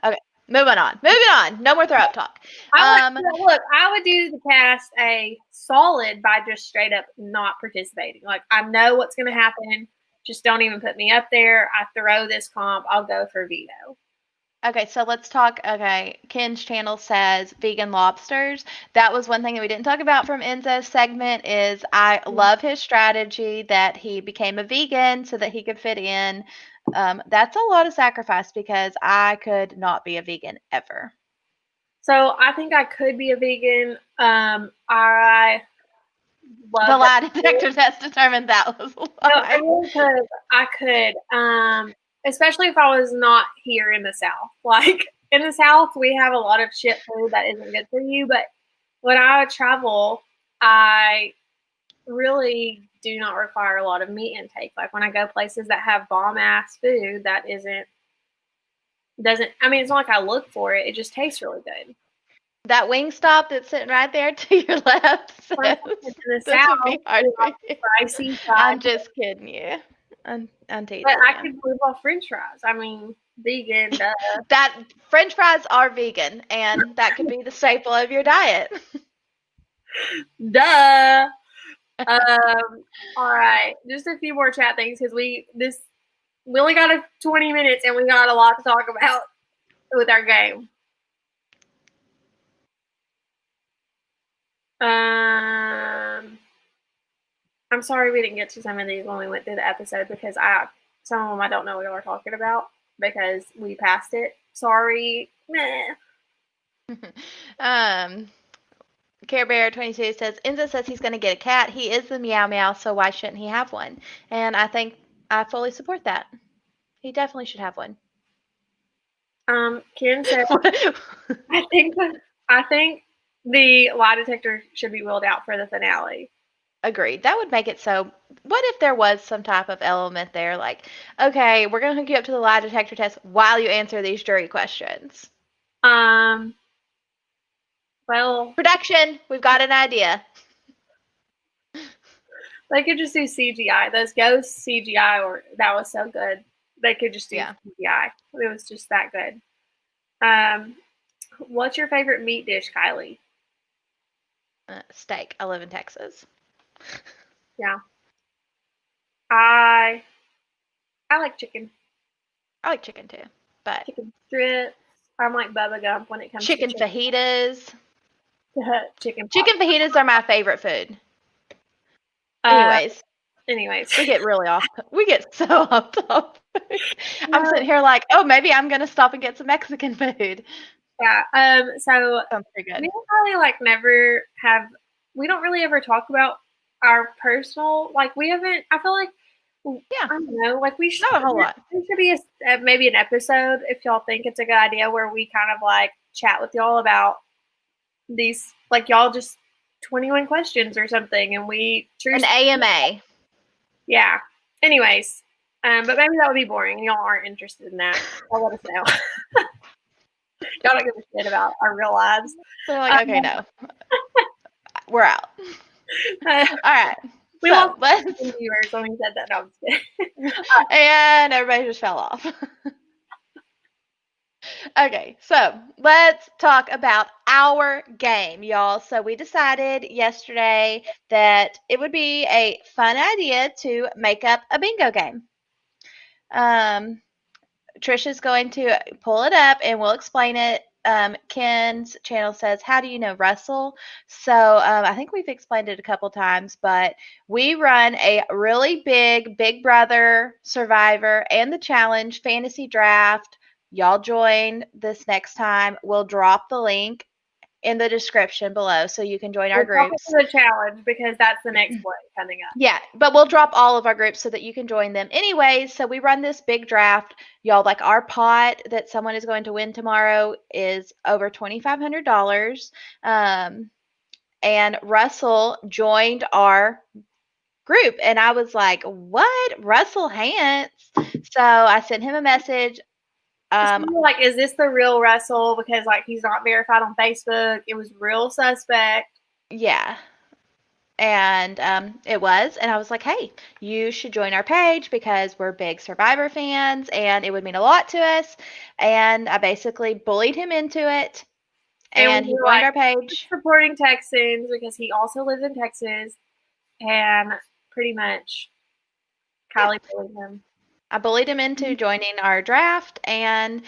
Okay, moving on. No more throw up talk. I would do the cast a solid by just straight up not participating. Like, I know what's going to happen. Just don't even put me up there. I throw this comp. I'll go for veto. Okay, so let's talk. Okay, Ken's channel says vegan lobsters. That was one thing that we didn't talk about from Enzo's segment is I love his strategy that he became a vegan so that he could fit in. That's a lot of sacrifice because I could not be a vegan ever. So I think I could be a vegan. I love the lie detector test determined that was a lie. No, I could. Especially if I was not here in the South. Like, in the South, we have a lot of shit food that isn't good for you. But when I travel, I really do not require a lot of meat intake. Like, when I go places that have bomb-ass food that doesn't, I mean, it's not like I look for it. It just tastes really good. That Wingstop that's sitting right there to your left says, in the South, spicy. I'm just kidding you. I'm teasing. But I could live off French fries. I mean, vegan. That French fries are vegan, and that could be the staple of your diet. Duh. All right, just a few more chat things because we only got 20 minutes and we got a lot to talk about with our game. I'm sorry we didn't get to some of these when we went through the episode because some of them I don't know what y'all are talking about because we passed it. Sorry. Care Bear 22 says Enzo says he's going to get a cat. He is the meow meow, so why shouldn't he have one? And I think I fully support that. He definitely should have one. Ken said, I think the lie detector should be wheeled out for the finale. Agreed. That would make it so. What if there was some type of element there, like, okay, we're going to hook you up to the lie detector test while you answer these jury questions? Well, production, we've got an idea. They could just do CGI. Those ghosts CGI, that was so good. They could just do CGI. It was just that good. What's your favorite meat dish, Kylie? Steak. I live in Texas. Yeah. I like chicken. I like chicken too, but chicken strips. I'm like Bubba Gump when it comes to chicken fajitas. Chicken fajitas are my favorite food. Anyways, we get really off. We get so off topic. I'm sitting here like, oh, maybe I'm gonna stop and get some Mexican food. Yeah. So sounds pretty good. We probably we don't really ever talk about our personal, we haven't, I feel like, I don't know, we should, not a whole lot. There should be maybe an episode, if y'all think it's a good idea, where we kind of chat with y'all about these, y'all just 21 questions or something, and an AMA. Yeah. Anyways, but maybe that would be boring. Y'all aren't interested in that. I'll let us know. Y'all don't give a shit about our real lives. So okay, no. We're out. All right. We lost viewers when we said that. No, I'm just kidding. And everybody just fell off. Okay, so let's talk about our game, y'all. So we decided yesterday that it would be a fun idea to make up a bingo game. Trisha's going to pull it up and we'll explain it. Ken's channel says, how do you know Russell? So I think we've explained it a couple times, but we run a really Big Brother, Survivor, and the Challenge fantasy draft. Y'all join this next time. We'll drop the link in the description below so you can join our groups. The challenge because that's the next one coming up. Yeah, but we'll drop all of our groups so that you can join them. Anyways, so we run this big draft. Y'all, our pot that someone is going to win tomorrow is over $2,500. And Russell joined our group. And I was like, what? Russell Hantz? So I sent him a message. Is this the real Russell? Because he's not verified on Facebook. It was real suspect. Yeah. And it was. And I was like, hey, you should join our page because we're big Survivor fans and it would mean a lot to us. And I basically bullied him into it. And he joined our page. Supporting Texans because he also lives in Texas. And pretty much Kylie bullied him. I bullied him into joining our draft, and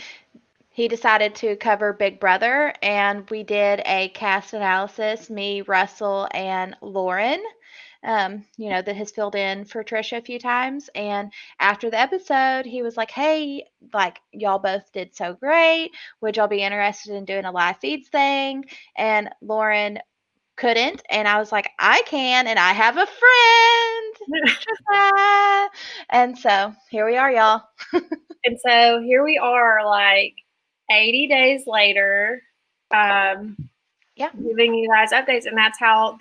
he decided to cover Big Brother, and we did a cast analysis, me, Russell, and Lauren, that has filled in for Trisha a few times. And after the episode, he was like, hey, y'all both did so great. Would y'all be interested in doing a live feeds thing? And Lauren couldn't, and I was like, I can, and I have a friend. And so here we are, y'all. And so here we are 80 days later, giving you guys updates. And that's how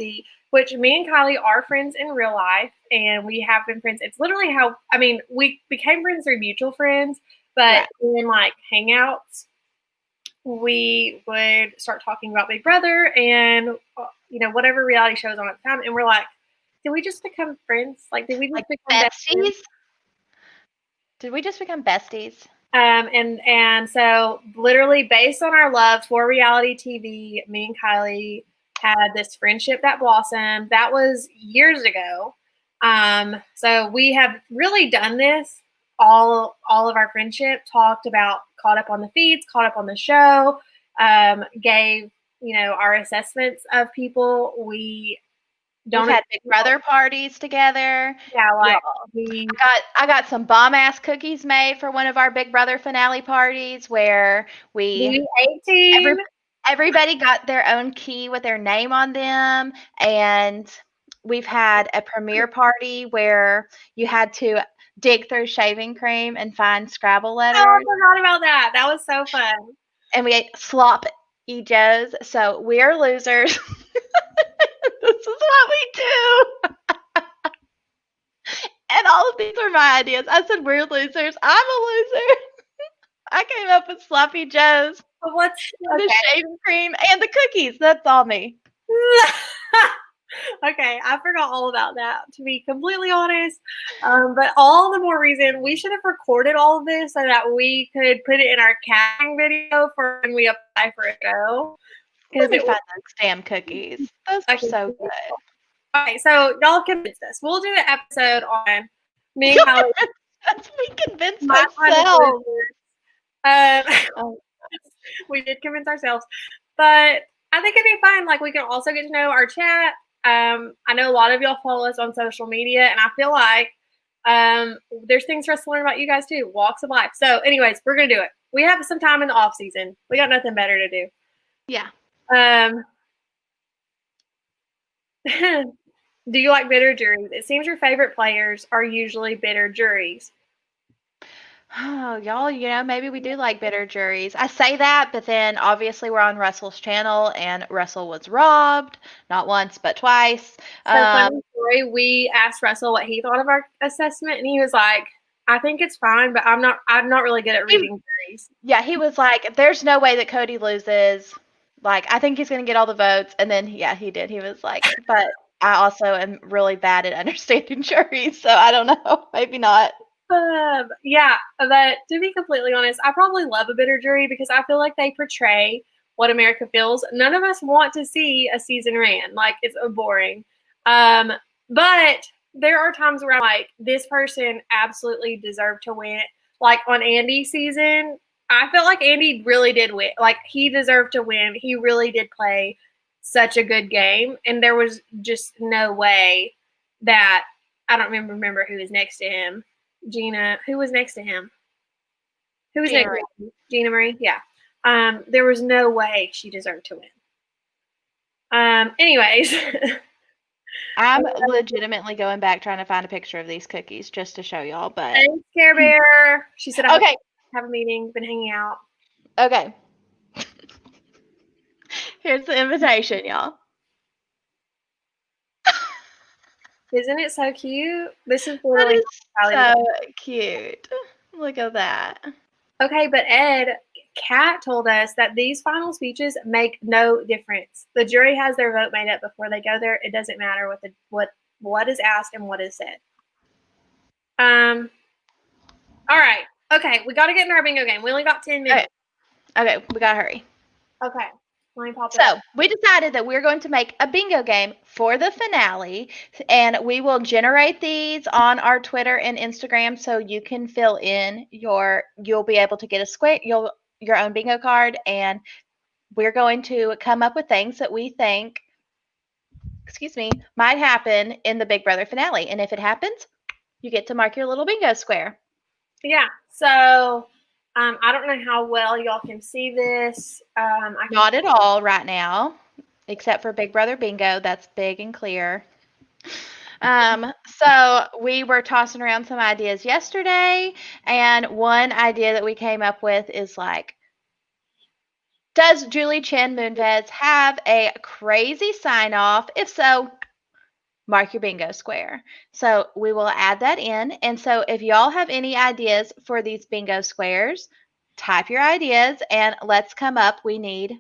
which me and Kylie are friends in real life, and we have been friends. It's literally we became friends through mutual friends, but in hangouts, we would start talking about Big Brother and whatever reality shows on at the time, and we're like, did we just become friends? Did we just become besties? Did we just become besties? And so literally based on our love for reality TV, me and Kylie had this friendship that blossomed. That was years ago. So we have really done this all of our friendship, talked about, caught up on the feeds, caught up on the show, gave, our assessments of people. We've had Big Brother parties together. Yeah, like I got some bomb ass cookies made for one of our Big Brother finale parties where everybody got their own key with their name on them, and we've had a premiere party where you had to dig through shaving cream and find Scrabble letters. Oh, I forgot about that. That was so fun. And we ate sloppy joes, so we're losers. This is what we do. And all of these are my ideas. I said we're losers. I'm a loser. I came up with sloppy joes. The shaving cream and the cookies. That's all me. Okay, I forgot all about that, to be completely honest. But all the more reason we should have recorded all of this so that we could put it in our casting video for when we apply for a show. Let me find those damn cookies. Those are so good. Okay, so y'all convinced us. We'll do an episode on me how we convinced ourselves. We did convince ourselves, but I think it'd be fun. Like, we can also get to know our chat. I know a lot of y'all follow us on social media, and I feel like there's things for us to learn about you guys too. Walks of life. So, anyways, we're gonna do it. We have some time in the off season. We got nothing better to do. Yeah. Do you like bitter juries? It seems your favorite players are usually bitter juries. Oh, y'all, maybe we do like bitter juries. I say that, but then obviously we're on Russell's channel, and Russell was robbed, not once, but twice. So funny story, we asked Russell what he thought of our assessment, and he was like, I think it's fine, but I'm not really good at reading juries. Yeah, he was like, there's no way that Cody loses. Like, I think he's going to get all the votes. And then, yeah, he did. He was like, but I also am really bad at understanding juries, so I don't know. Maybe not. Yeah, but to be completely honest, I probably love a bitter jury because I feel like they portray what America feels. None of us want to see a season ran. Like, it's boring. But there are times where I'm like, this person absolutely deserved to win. Like, on Andy's season, I felt like Andy really did win. Like, he deserved to win. He really did play such a good game. And there was just no way that – I don't remember who was next to him. Gina. Who was next to him? Who was next to him? Gina Marie? Yeah. There was no way she deserved to win. Anyways. I'm legitimately going back trying to find a picture of these cookies just to show y'all. But thanks, Care Bear. She said, okay. Have a meeting, been hanging out. Okay. Here's the invitation, y'all. Isn't it so cute? This is really so cute. Look at that. Okay, but Ed, Kat told us that these final speeches make no difference. The jury has their vote made up before they go there. It doesn't matter what is asked and what is said. All right. Okay, we got to get in our bingo game. We only got 10 minutes. Okay, we got to hurry. Okay. Let me pop it up. We decided that we're going to make a bingo game for the finale, and we will generate these on our Twitter and Instagram so you can fill in you'll be able to get a square, your own bingo card, and we're going to come up with things that we think, might happen in the Big Brother finale. And if it happens, you get to mark your little bingo square. Yeah. So I don't know how well y'all can see this. Not at all right now, except for Big Brother Bingo. That's big and clear. So we were tossing around some ideas yesterday, and one idea that we came up with is like, does Julie Chen Moonves have a crazy sign-off? If so, mark your bingo square. So we will add that in. And so if y'all have any ideas for these bingo squares, type your ideas and let's come up. We need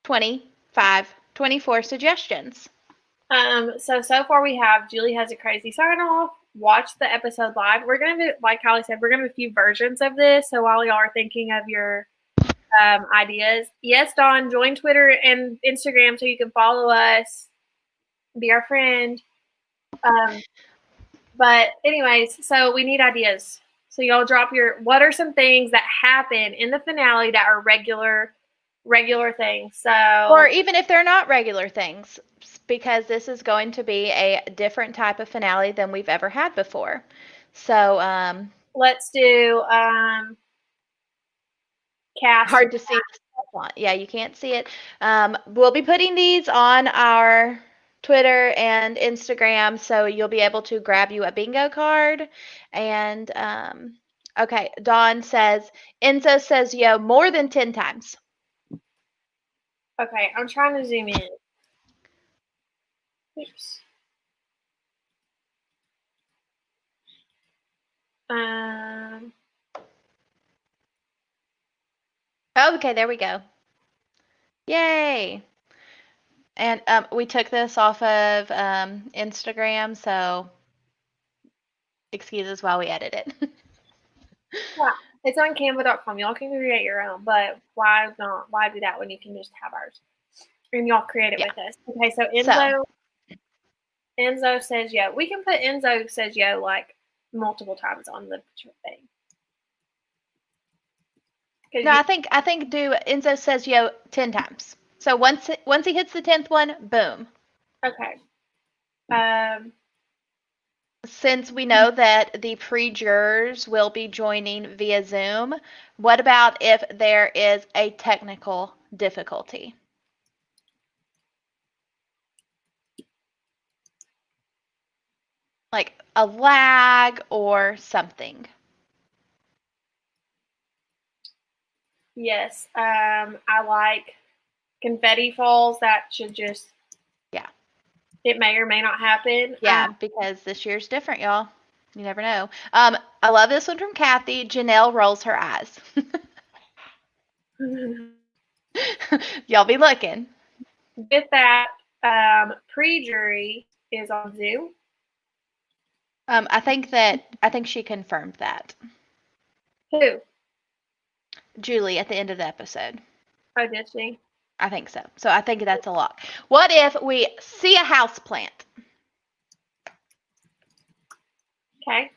24 suggestions. So far we have Julie has a crazy sign off. Watch the episode live. We're going to, like Kylie said, we're going to have a few versions of this. So while y'all are thinking of your ideas. Yes, Dawn, join Twitter and Instagram so you can follow us, be our friend. But anyways, so we need ideas. So y'all drop what are some things that happen in the finale that are regular things. So Or even if they're not regular things, because this is going to be a different type of finale than we've ever had before. So, let's do cast. hard to see the stuff on. Yeah, you can't see it. We'll be putting these on our Twitter and Instagram, so you'll be able to grab you a bingo card. And okay, Dawn says Enzo says yo more than 10 times. Okay, I'm trying to zoom in. Oops. Okay, there we go. Yay! And we took this off of Instagram, so excuses while we edit it. Yeah, it's on canva.com. Y'all can create your own, but why not? Why do that when you can just have ours? And y'all create it with us. Okay, so Enzo says yo. We can put Enzo says yo like multiple times on the thing. No, I think do Enzo says yo 10 times. So once he hits the 10th one, boom. Okay. Since we know that the pre-jurors will be joining via Zoom, what about if there is a technical difficulty? Like a lag or something. Yes. I like confetti falls. That should just. Yeah. It may or may not happen. Yeah, because this year's different, y'all. You never know. I love this one from Kathy. Janelle rolls her eyes. Y'all be looking. With that, pre-jury is on Zoom. I think she confirmed that. Who? Julie at the end of the episode. Oh, did she? I think so. So I think that's a lock. What if we see a house plant? Okay.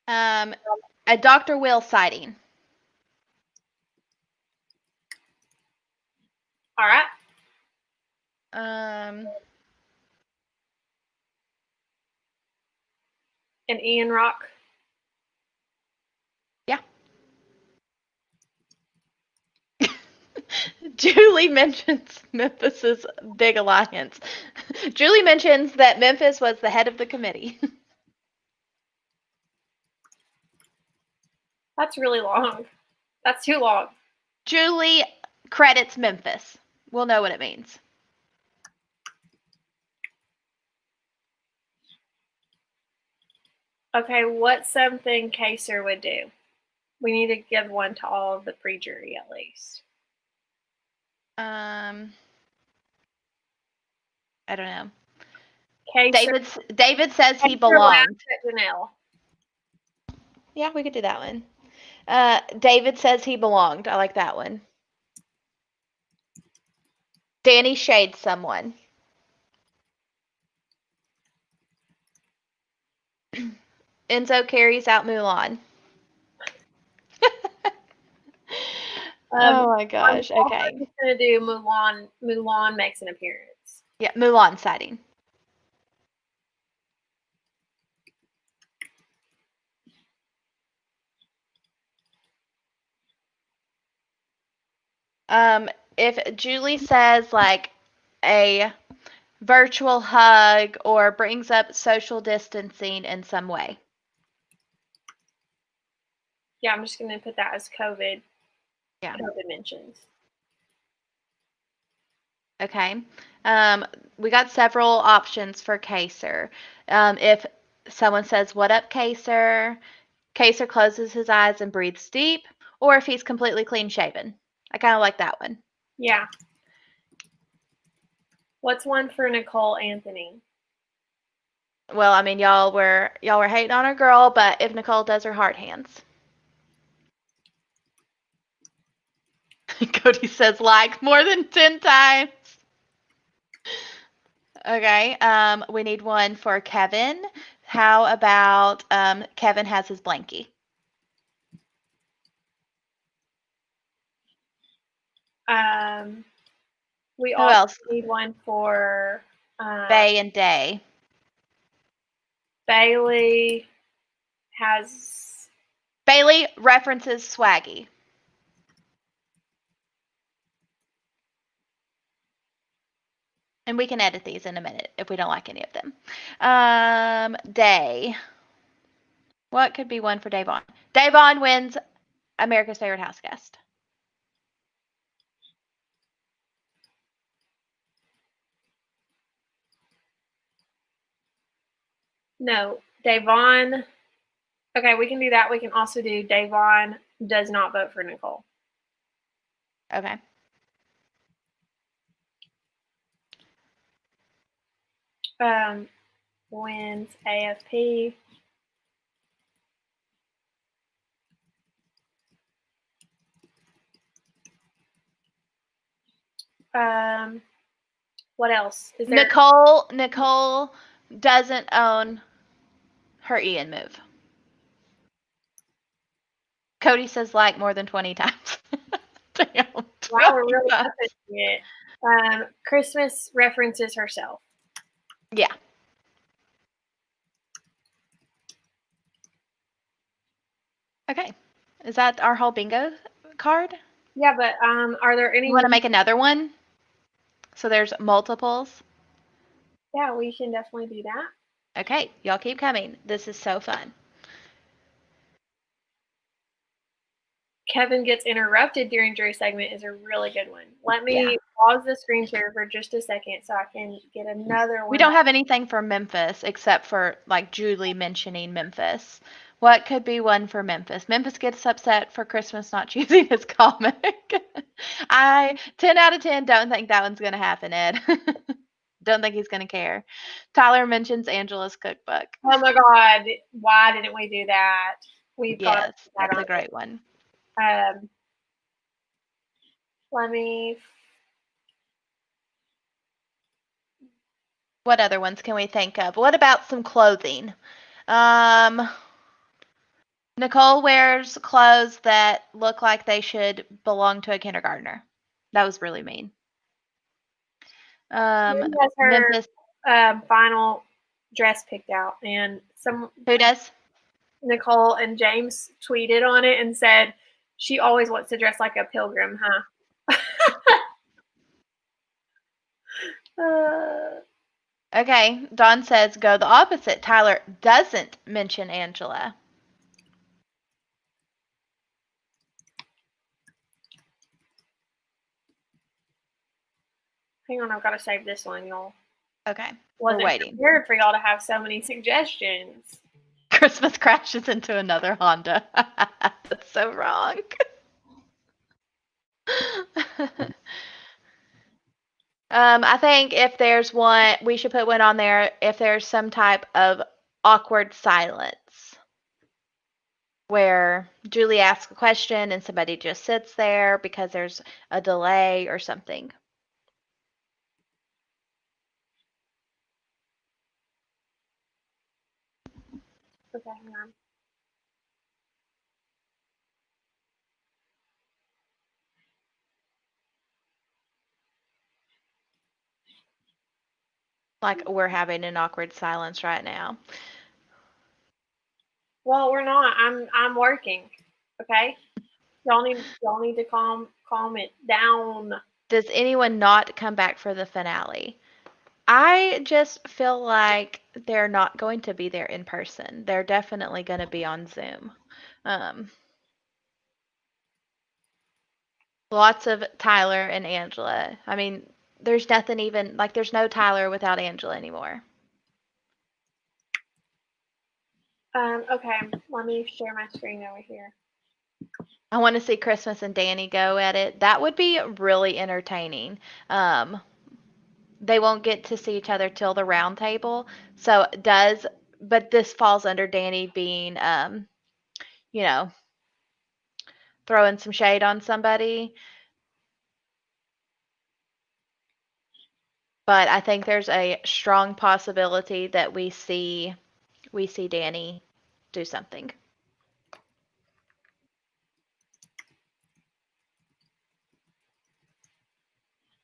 A Dr. Will sighting. All right. And Ian Rock. Yeah. Julie mentions Memphis's big alliance. Julie mentions that Memphis was the head of the committee. That's really long. That's too long. Julie credits Memphis. We'll know what it means. Okay, what's something Kaser would do? We need to give one to all of the pre-jury at least. I don't know. Kaser, David says he belonged. Janelle. Yeah, we could do that one. David says he belonged. I like that one. Danny shades someone. Enzo carries out Mulan. Oh my gosh. Okay. I'm just gonna do Mulan. Mulan makes an appearance. Yeah, Mulan sighting. If Julie says like a virtual hug or brings up social distancing in some way. Yeah, I'm just gonna put that as COVID. Yeah. COVID mentions. Okay. We got several options for Kaser. If someone says, "What up, Kaser?" Kaser closes his eyes and breathes deep, or if he's completely clean shaven. I kind of like that one. Yeah. What's one for Nicole Anthony? Well, I mean, y'all were hating on her girl, but if Nicole does her heart hands. Cody says like more than 10 times. Okay. We need one for Kevin. How about Kevin has his blankie? We Who also else? need one for Bay and Day. Bailey has. Bailey references Swaggy. And we can edit these in a minute if we don't like any of them. Day. What could be one for Davon? Davon wins America's Favorite House Guest. No, Davon. Okay, we can do that. We can also do Davon does not vote for Nicole. Okay. Wins AFP. What else? Is there Nicole doesn't own her Ian move. Cody says like more than 20 times. Damn. Wow, we're really up at it. Christmas references herself. Yeah. Okay. Is that our whole bingo card? Yeah, but are there any? You want to make another one? So there's multiples? Yeah, we can definitely do that. Okay, y'all keep coming. This is so fun. Kevin gets interrupted during jury segment is a really good one. Let me pause the screen share for just a second so I can get another one. We don't have anything for Memphis except for like Julie mentioning Memphis. What could be one for Memphis? Memphis gets upset for Christmas not choosing his comic. I 10 out of 10 don't think that one's going to happen, Ed. Don't think he's going to care. Tyler mentions Angela's cookbook. Oh my God. Why didn't we do that? We've got that's a great one. Let me. What other ones can we think of? What about some clothing? Nicole wears clothes that look like they should belong to a kindergartner. That was really mean. Has her Memphis, final dress picked out, and who does? Nicole and James tweeted on it and said she always wants to dress like a pilgrim, huh? Okay, Dawn says go the opposite. Tyler doesn't mention Angela. Hang on, I've got to save this one, y'all. Okay, Wasn't we're waiting. prepared for y'all to have so many suggestions. Christmas crashes into another Honda. That's so wrong. I think if there's one, we should put one on there if there's some type of awkward silence where Julie asks a question and somebody just sits there because there's a delay or something. Okay, hang on. Like we're having an awkward silence right now. Well, we're not. I'm working. Okay. Y'all need to calm it down. Does anyone not come back for the finale? I just feel like they're not going to be there in person. They're definitely going to be on Zoom. Lots of Tyler and Angela. I mean, there's nothing even, like, there's no Tyler without Angela anymore. Okay, let me share my screen over here. I want to see Christmas and Danny go at it. That would be really entertaining. They won't get to see each other till the round table. So but this falls under Danny being, throwing some shade on somebody. But I think there's a strong possibility that we see Danny do something.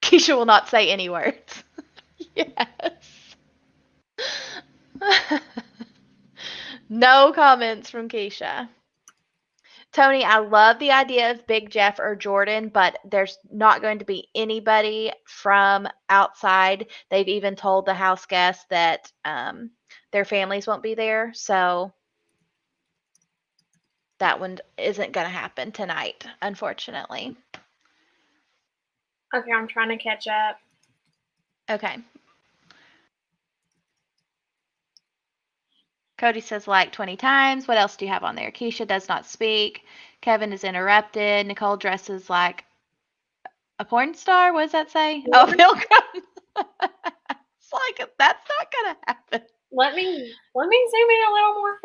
Keisha will not say any words. Yes. No comments from Keisha. Tony, I love the idea of Big Jeff or Jordan, but there's not going to be anybody from outside. They've even told the house guests that their families won't be there. So that one isn't going to happen tonight, unfortunately. Okay, I'm trying to catch up. Okay. Cody says like 20 times. What else do you have on there? Keisha does not speak. Kevin is interrupted. Nicole dresses like a porn star. What does that say? Oh, Pilgrim. It's like, that's not going to happen. Let me zoom in a little more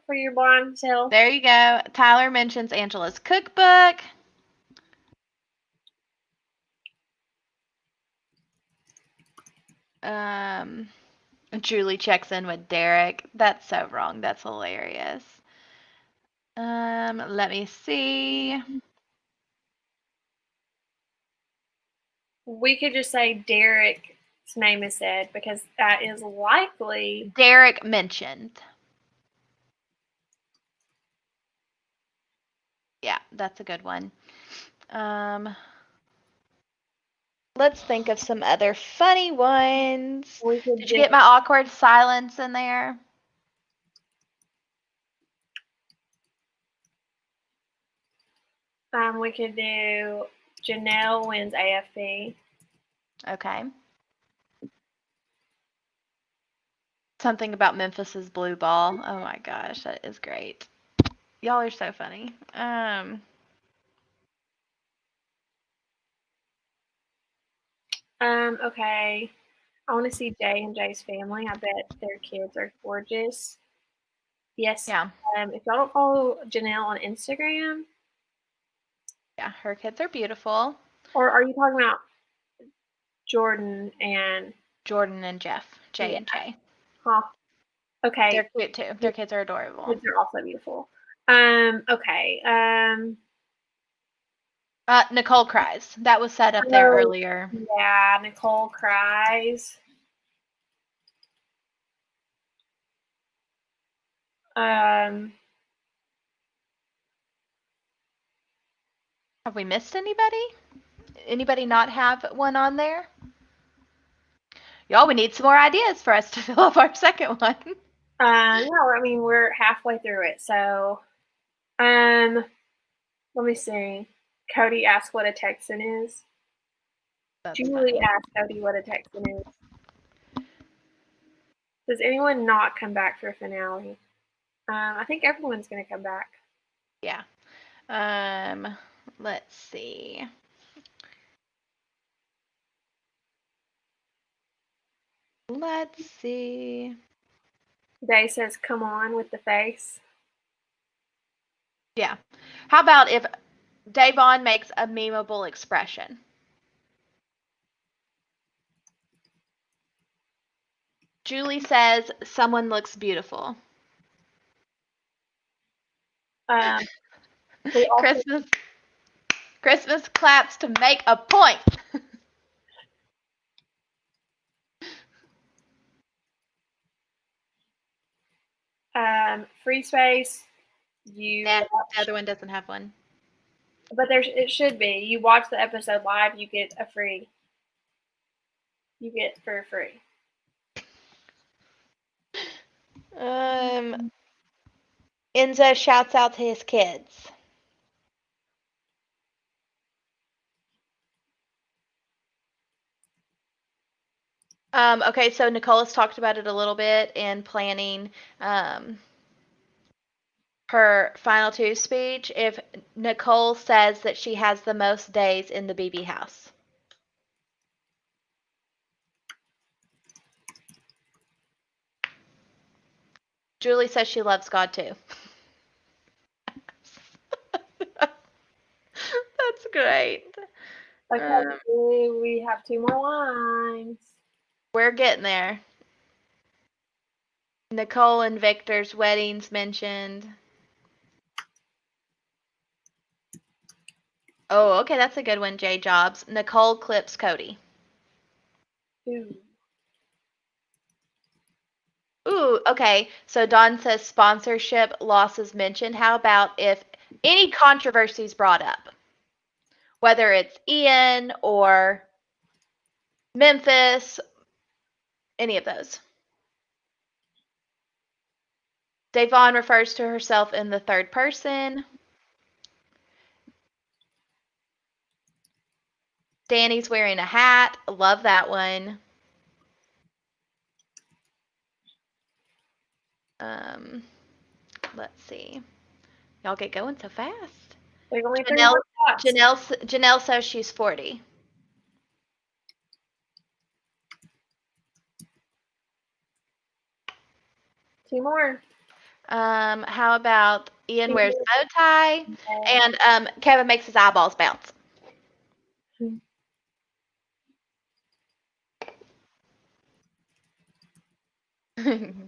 for your blind self. There you go. Tyler mentions Angela's cookbook. Julie checks in with Derek. That's so wrong. That's hilarious. Let me see. We could just say Derek's name is said because that is likely. Derek mentioned. Yeah, that's a good one. Let's think of some other funny ones. Did you get my awkward silence in there? We could do Janelle wins AFP. Okay. Something about Memphis's blue ball. Oh my gosh, that is great. Y'all are so funny. Okay. I want to see Jay and Jay's family. I bet their kids are gorgeous. Yes. Yeah. If y'all don't follow Janelle on Instagram. Yeah, her kids are beautiful. Or are you talking about Jordan and Jeff? Jay and Jay. Huh. Okay. They're cute too. Their kids are adorable. Kids are also beautiful. Okay. Nicole cries. That was set up there earlier. Yeah, Nicole cries. Have we missed anybody? Anybody not have one on there? Y'all, we need some more ideas for us to fill up our second one. No, I mean, we're halfway through it. So, let me see. Cody asked what a Texan is. That's Julie funny. asked Cody what a Texan is. Does anyone not come back for a finale? I think everyone's going to come back. Yeah. Let's see. Let's see. Day says, come on with the face. Yeah. How about if Davon makes a memeable expression? Julie says, someone looks beautiful. Christmas claps to make a point. Free space. The other one doesn't have one. But it should be. You watch the episode live, you get a free. You get for free. Enzo shouts out to his kids. Okay, so Nicole has talked about it a little bit in planning her final two speech. If Nicole says that she has the most days in the BB house. Julie says she loves God too. That's great. Okay, we have 2 more lines. We're getting there. Nicole and Victor's weddings mentioned. Oh, okay, that's a good one, J Jobs. Nicole clips Cody. Ooh. Ooh, okay. So Dawn says sponsorship losses mentioned. How about if any controversies brought up? Whether it's Ian or Memphis, any of those. Davon refers to herself in the third person. Danny's wearing a hat. Love that one. Let's see. Y'all get going so fast. There's only 3 Janelle, more spots. Janelle says she's 40. Two more. How about Ian wears a bow tie and Kevin makes his eyeballs bounce.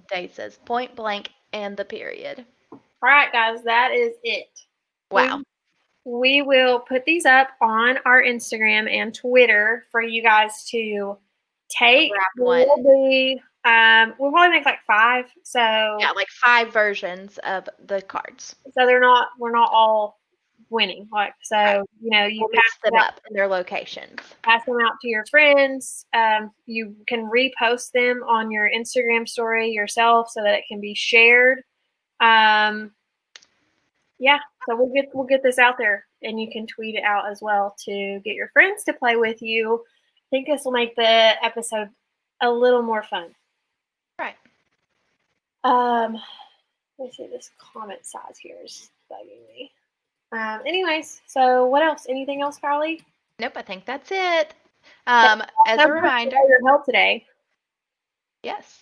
Dave says point blank and the period. All right, guys, that is it. Wow. We will put these up on our Instagram and Twitter for you guys to take. One. We'll probably make like 5. So Yeah, like 5 versions of the cards. So we're not all winning. Like, so right. You know, you we'll pass them up in their locations. Pass them out to your friends. You can repost them on your Instagram story yourself so that it can be shared. Yeah, so we'll get this out there, and you can tweet it out as well to get your friends to play with you. I think this will make the episode a little more fun. Right. Let's see, this comment size here is bugging me. Anyways, so what else? Anything else, Carly? Nope, I think that's it. As a reminder, your help today. Yes.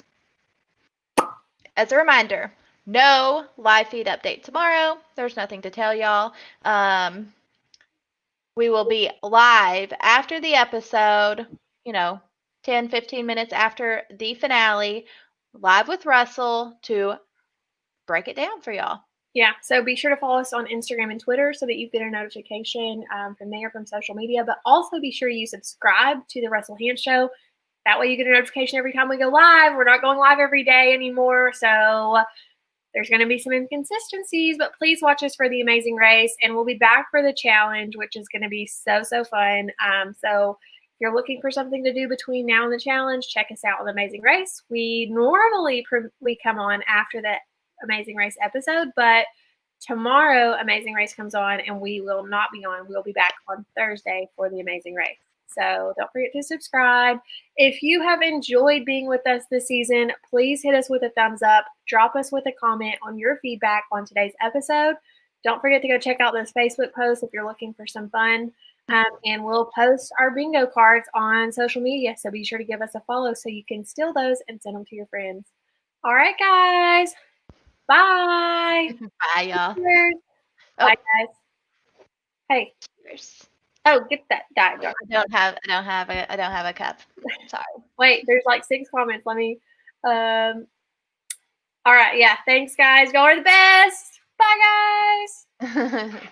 As a reminder, no live feed update tomorrow. There's nothing to tell y'all. We will be live after the episode, 10, 15 minutes after the finale, live with Russell to break it down for y'all. Yeah, so be sure to follow us on Instagram and Twitter so that you get a notification from there, from social media. But also be sure you subscribe to the Russell Hantz Show. That way you get a notification every time we go live. We're not going live every day anymore, so there's going to be some inconsistencies. But please watch us for The Amazing Race, and we'll be back for the challenge, which is going to be so fun. So if you're looking for something to do between now and the challenge, check us out on The Amazing Race. We normally we come on after the Amazing Race episode, but tomorrow Amazing Race comes on and we will not be on. We'll be back on Thursday for the Amazing Race. So don't forget to subscribe. If you have enjoyed being with us this season, please hit us with a thumbs up. Drop us with a comment on your feedback on today's episode. Don't forget to go check out those Facebook posts if you're looking for some fun. And we'll post our bingo cards on social media. So be sure to give us a follow so you can steal those and send them to your friends. All right, guys. Bye. Bye, y'all. Cheers. Bye, guys. Hey. Cheers. Oh, get that Diet Dr. I don't have a cup. Sorry. Wait, there's like 6 comments. Let me. All right. Yeah. Thanks, guys. Y'all are the best. Bye, guys.